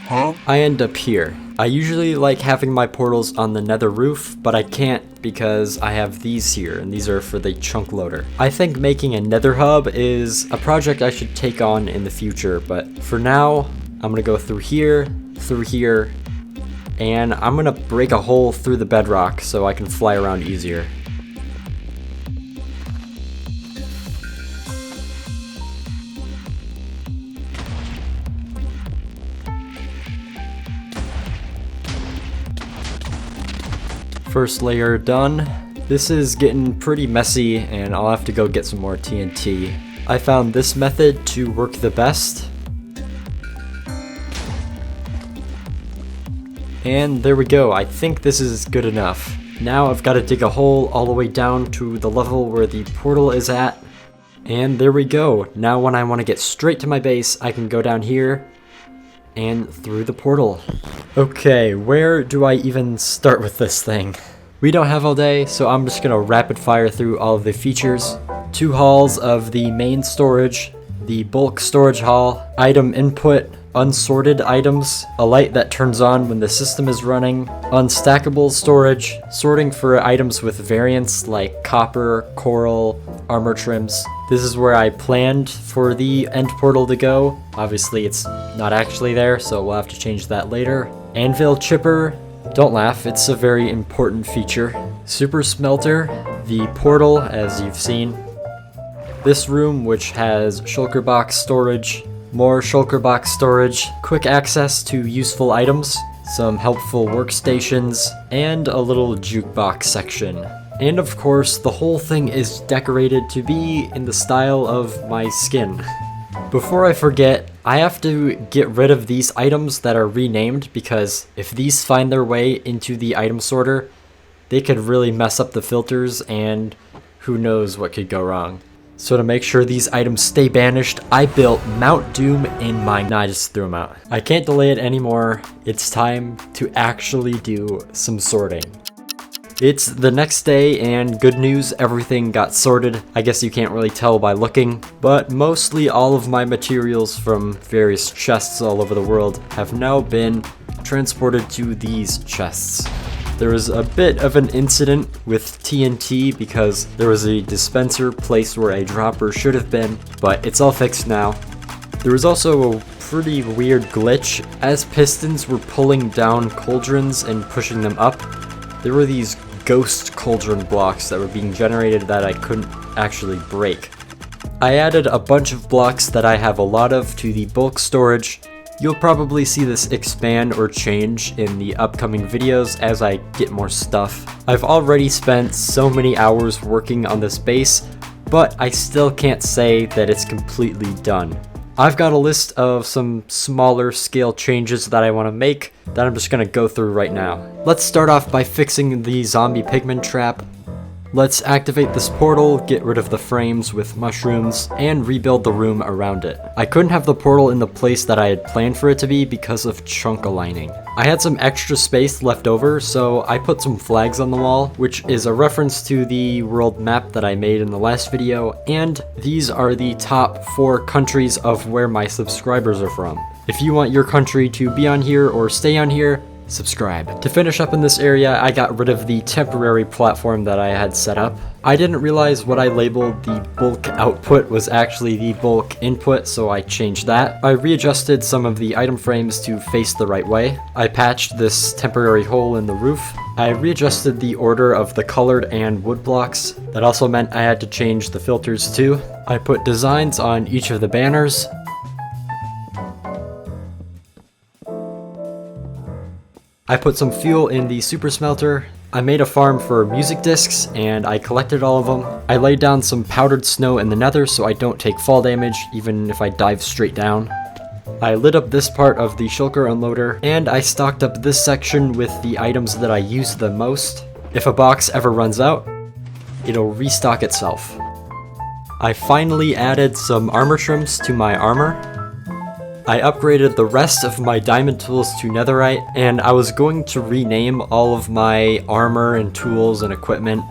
I end up here. I usually like having my portals on the nether roof, but I can't because I have these here, and these are for the chunk loader. I think making a nether hub is a project I should take on in the future, but for now, I'm gonna go through here, and I'm gonna break a hole through the bedrock so I can fly around easier. First layer done. This is getting pretty messy and I'll have to go get some more TNT. I found this method to work the best. And there we go. I think this is good enough. Now I've got to dig a hole all the way down to the level where the portal is at. And there we go. Now when I want to get straight to my base, I can go down here and through the portal. Okay, where do I even start with this thing? We don't have all day, so I'm just gonna rapid fire through all of the features. 2 halls of the main storage, the bulk storage hall, item input, unsorted items, a light that turns on when the system is running, unstackable storage, sorting for items with variants like copper, coral, armor trims. This is where I planned for the end portal to go. Obviously it's not actually there, so we'll have to change that later. Anvil chipper, don't laugh, it's a very important feature. Super smelter, the portal as you've seen. This room which has shulker box storage, more shulker box storage, quick access to useful items, some helpful workstations, and a little jukebox section. And of course, the whole thing is decorated to be in the style of my skin. Before I forget, I have to get rid of these items that are renamed because if these find their way into the item sorter, they could really mess up the filters and who knows what could go wrong. So to make sure these items stay banished, I built Mount Doom in Mine. Nah, I just threw them out. I can't delay it anymore. It's time to actually do some sorting. It's the next day and good news, everything got sorted. I guess you can't really tell by looking, but mostly all of my materials from various chests all over the world have now been transported to these chests. There was a bit of an incident with TNT because there was a dispenser placed where a dropper should have been, but it's all fixed now. There was also a pretty weird glitch. As pistons were pulling down cauldrons and pushing them up, there were these ghost cauldron blocks that were being generated that I couldn't actually break. I added a bunch of blocks that I have a lot of to the bulk storage. You'll probably see this expand or change in the upcoming videos as I get more stuff. I've already spent so many hours working on this base, but I still can't say that it's completely done. I've got a list of some smaller scale changes that I want to make that I'm just going to go through right now. Let's start off by fixing the zombie pigman trap. Let's activate this portal, get rid of the frames with mushrooms, and rebuild the room around it. I couldn't have the portal in the place that I had planned for it to be because of chunk aligning. I had some extra space left over, so I put some flags on the wall, which is a reference to the world map that I made in the last video, and these are the top 4 countries of where my subscribers are from. If you want your country to be on here or stay on here, subscribe. To finish up in this area, I got rid of the temporary platform that I had set up. I didn't realize what I labeled the bulk output was actually the bulk input, so I changed that. I readjusted some of the item frames to face the right way. I patched this temporary hole in the roof. I readjusted the order of the colored and wood blocks. That also meant I had to change the filters too. I put designs on each of the banners. I put some fuel in the super smelter. I made a farm for music discs and I collected all of them. I laid down some powdered snow in the nether so I don't take fall damage even if I dive straight down. I lit up this part of the shulker unloader and I stocked up this section with the items that I use the most. If a box ever runs out, it'll restock itself. I finally added some armor trims to my armor. I upgraded the rest of my diamond tools to netherite, and I was going to rename all of my armor and tools and equipment,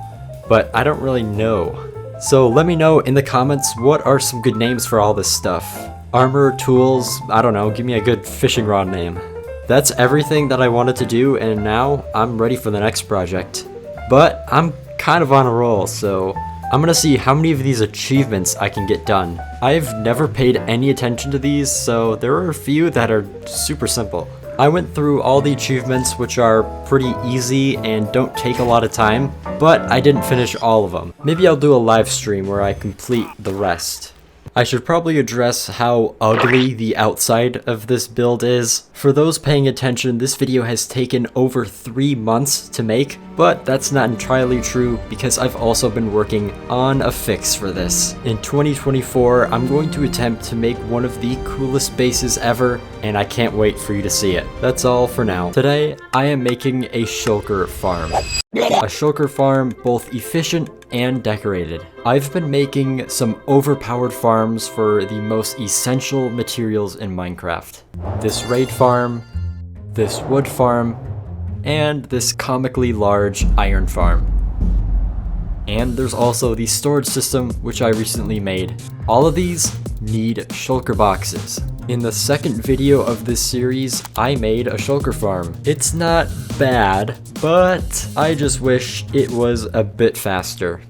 but I don't really know. So let me know in the comments what are some good names for all this stuff. Armor, tools, I don't know, give me a good fishing rod name. That's everything that I wanted to do, and now I'm ready for the next project. But I'm kind of on a roll, so I'm gonna see how many of these achievements I can get done. I've never paid any attention to these, so there are a few that are super simple. I went through all the achievements, which are pretty easy and don't take a lot of time, but I didn't finish all of them. Maybe I'll do a live stream where I complete the rest. I should probably address how ugly the outside of this build is. For those paying attention, this video has taken over 3 months to make, but that's not entirely true because I've also been working on a fix for this. In 2024, I'm going to attempt to make one of the coolest bases ever, and I can't wait for you to see it. That's all for now. Today, I am making a shulker farm. A shulker farm, both efficient and decorated. I've been making some overpowered farms for the most essential materials in Minecraft. This raid farm, this wood farm, and this comically large iron farm. And there's also the storage system, which I recently made. All of these need shulker boxes. In the second video of this series, I made a shulker farm. It's not bad, but I just wish it was a bit faster.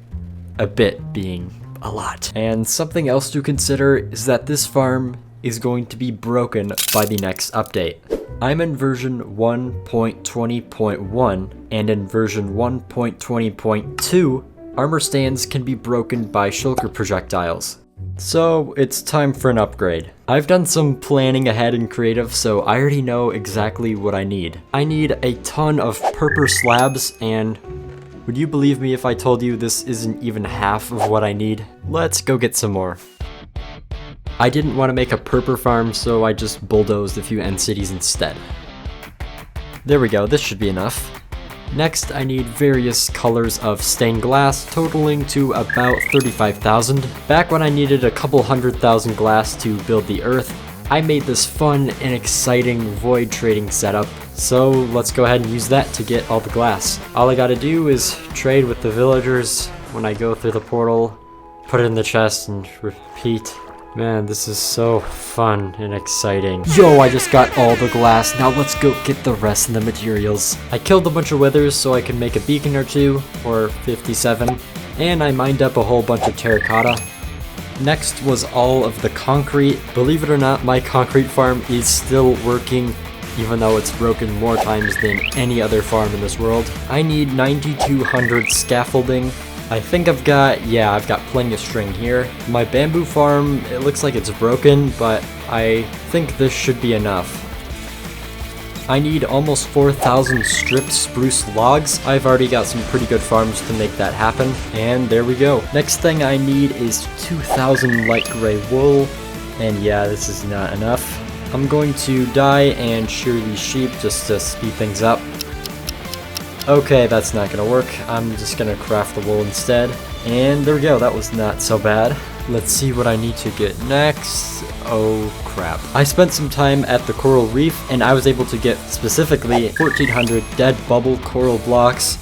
A bit being a lot. And something else to consider is that this farm is going to be broken by the next update. I'm in version 1.20.1, and in version 1.20.2, armor stands can be broken by shulker projectiles. So it's time for an upgrade. I've done some planning ahead in creative, so I already know exactly what I need. I need a ton of purple slabs, and would you believe me if I told you this isn't even half of what I need? Let's go get some more. I didn't want to make a purple farm, so I just bulldozed a few end cities instead. There we go, this should be enough. Next, I need various colors of stained glass, totaling to about 35,000. Back when I needed a couple 100,000 glass to build the earth, I made this fun and exciting void trading setup, so let's go ahead and use that to get all the glass. All I gotta do is trade with the villagers when I go through the portal, put it in the chest, and repeat. Man, this is so fun and exciting. Yo, I just got all the glass. Now let's go get the rest of the materials. I killed a bunch of withers so I could make a beacon or two, or 57, and I mined up a whole bunch of terracotta. Next was all of the concrete. Believe it or not, my concrete farm is still working, even though it's broken more times than any other farm in this world. I need 9,200 scaffolding. I think I've got plenty of string here. My bamboo farm, it looks like it's broken, but I think this should be enough. I need almost 4,000 stripped spruce logs. I've already got some pretty good farms to make that happen, and there we go. Next thing I need is 2,000 light gray wool, and yeah, this is not enough. I'm going to dye and shear these sheep just to speed things up. Okay, that's not gonna work. I'm just gonna craft the wool instead. And there we go, that was not so bad. Let's see what I need to get next. Oh crap. I spent some time at the coral reef and I was able to get specifically 1,400 dead bubble coral blocks.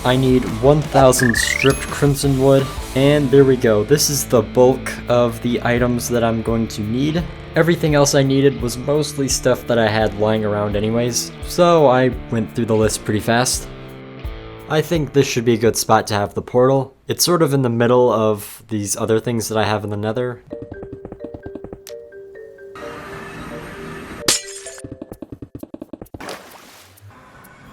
I need 1,000 stripped crimson wood. And there we go. This is the bulk of the items that I'm going to need. Everything else I needed was mostly stuff that I had lying around anyways, so I went through the list pretty fast. I think this should be a good spot to have the portal. It's sort of in the middle of these other things that I have in the nether.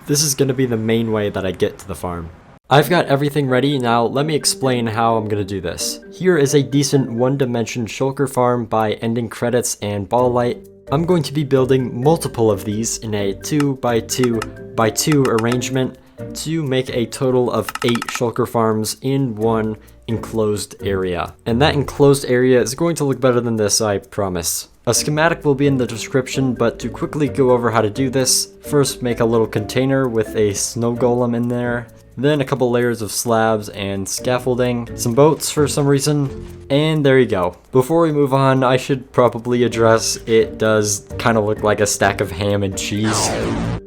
This is going to be the main way that I get to the farm. I've got everything ready, now let me explain how I'm gonna do this. Here is a decent one-dimension shulker farm by ending credits and ball light. I'm going to be building multiple of these in a 2x2x2 arrangement to make a total of 8 shulker farms in one enclosed area. And that enclosed area is going to look better than this, I promise. A schematic will be in the description, but to quickly go over how to do this, first make a little container with a snow golem in there. Then a couple layers of slabs and scaffolding, some boats for some reason, and there you go. Before we move on, I should probably address it does kind of look like a stack of ham and cheese.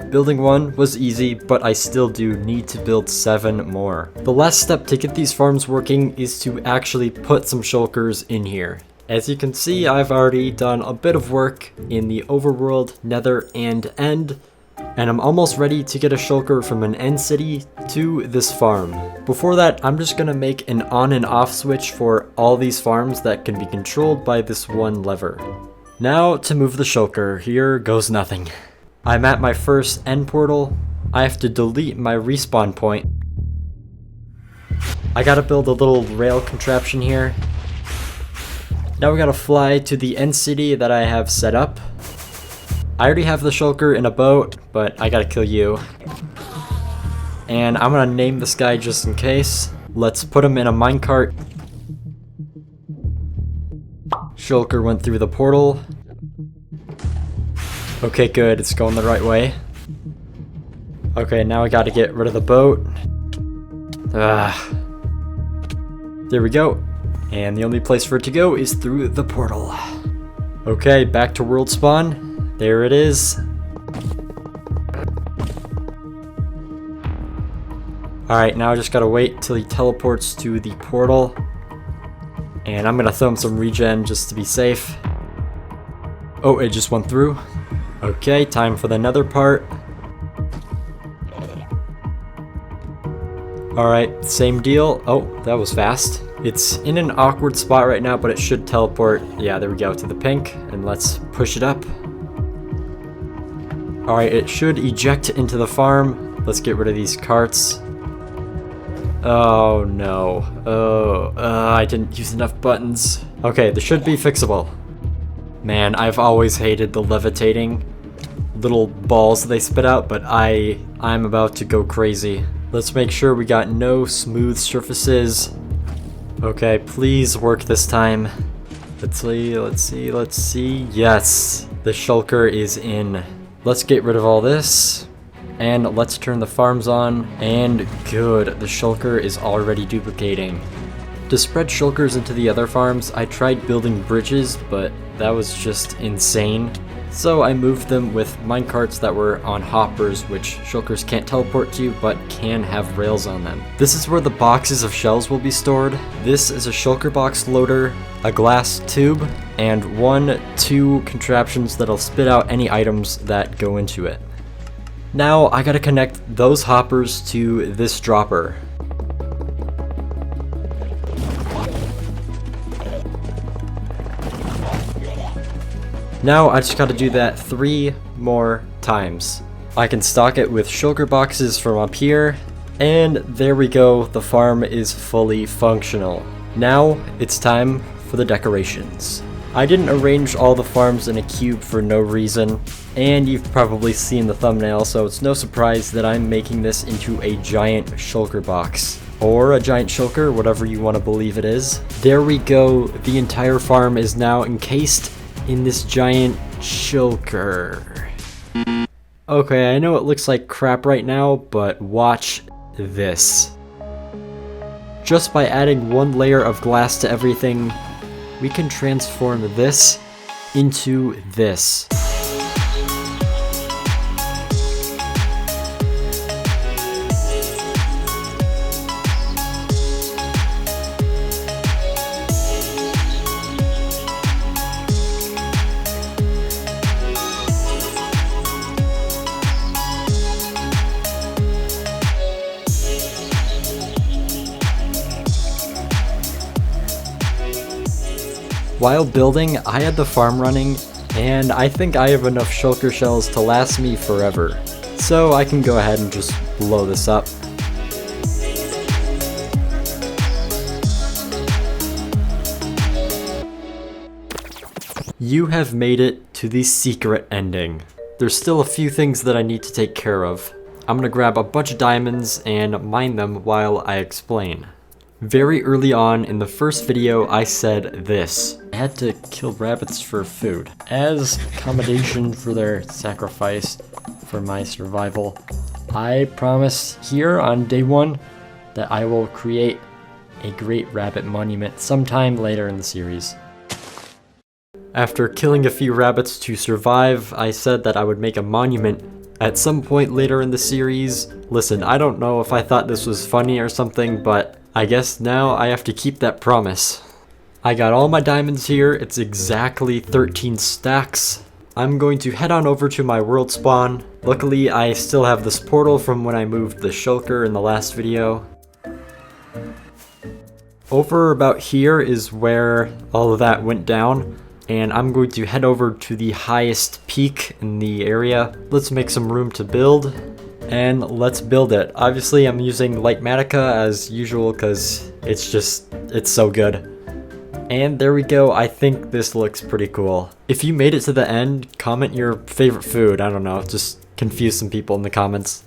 Building one was easy, but I still do need to build 7 more. The last step to get these farms working is to actually put some shulkers in here. As you can see, I've already done a bit of work in the overworld, nether, and end. And I'm almost ready to get a shulker from an end city to this farm. Before that, I'm just gonna make an on and off switch for all these farms that can be controlled by this one lever. Now to move the shulker, here goes nothing. I'm at my first end portal. I have to delete my respawn point. I gotta build a little rail contraption here. Now we gotta fly to the end city that I have set up. I already have the Shulker in a boat, but I gotta kill you. And I'm gonna name this guy just in case. Let's put him in a minecart. Shulker went through the portal. Okay, good, it's going the right way. Okay, now I gotta get rid of the boat. There we go. And the only place for it to go is through the portal. Okay, back to world spawn. There it is. Alright, now I just gotta wait till he teleports to the portal. And I'm gonna throw him some regen just to be safe. Oh, it just went through. Okay, time for the nether part. Alright, same deal. Oh, that was fast. It's in an awkward spot right now, but it should teleport. Yeah, there we go, to the pink. And let's push it up. Alright, it should eject into the farm. Let's get rid of these carts. Oh no. Oh, I didn't use enough buttons. Okay, this should be fixable. Man, I've always hated the levitating little balls they spit out, but I'm about to go crazy. Let's make sure we got no smooth surfaces. Okay, please work this time. Let's see. Yes, the Shulker is in. Let's get rid of all this. And let's turn the farms on. And good, the Shulker is already duplicating. To spread Shulkers into the other farms, I tried building bridges, but that was just insane. So I moved them with minecarts that were on hoppers, which Shulkers can't teleport to, but can have rails on them. This is where the boxes of shells will be stored. This is a Shulker box loader, a glass tube, and 2 contraptions that'll spit out any items that go into it. Now I gotta connect those hoppers to this dropper. Now I just gotta do that 3 more times. I can stock it with Shulker boxes from up here, and there we go, the farm is fully functional. Now it's time for the decorations. I didn't arrange all the farms in a cube for no reason, and you've probably seen the thumbnail, so it's no surprise that I'm making this into a giant Shulker box. Or a giant Shulker, whatever you want to believe it is. There we go, the entire farm is now encased in this giant Shulker. Okay, I know it looks like crap right now, but watch this. Just by adding 1 layer of glass to everything, we can transform this into this. While building, I had the farm running, and I think I have enough Shulker shells to last me forever. So I can go ahead and just blow this up. You have made it to the secret ending. There's still a few things that I need to take care of. I'm gonna grab a bunch of diamonds and mine them while I explain. Very early on in the first video, I said this. I had to kill rabbits for food. As accommodation for their sacrifice for my survival, I promise here on day 1 that I will create a great rabbit monument sometime later in the series. After killing a few rabbits to survive, I said that I would make a monument at some point later in the series. Listen, I don't know if I thought this was funny or something, but I guess now I have to keep that promise. I got all my diamonds here, it's exactly 13 stacks. I'm going to head on over to my world spawn. Luckily, I still have this portal from when I moved the Shulker in the last video. Over about here is where all of that went down, and I'm going to head over to the highest peak in the area. Let's make some room to build. And let's build it. Obviously, I'm using Lightmatica as usual because it's so good. And there we go. I think this looks pretty cool. If you made it to the end, comment your favorite food. I don't know, just confuse some people in the comments.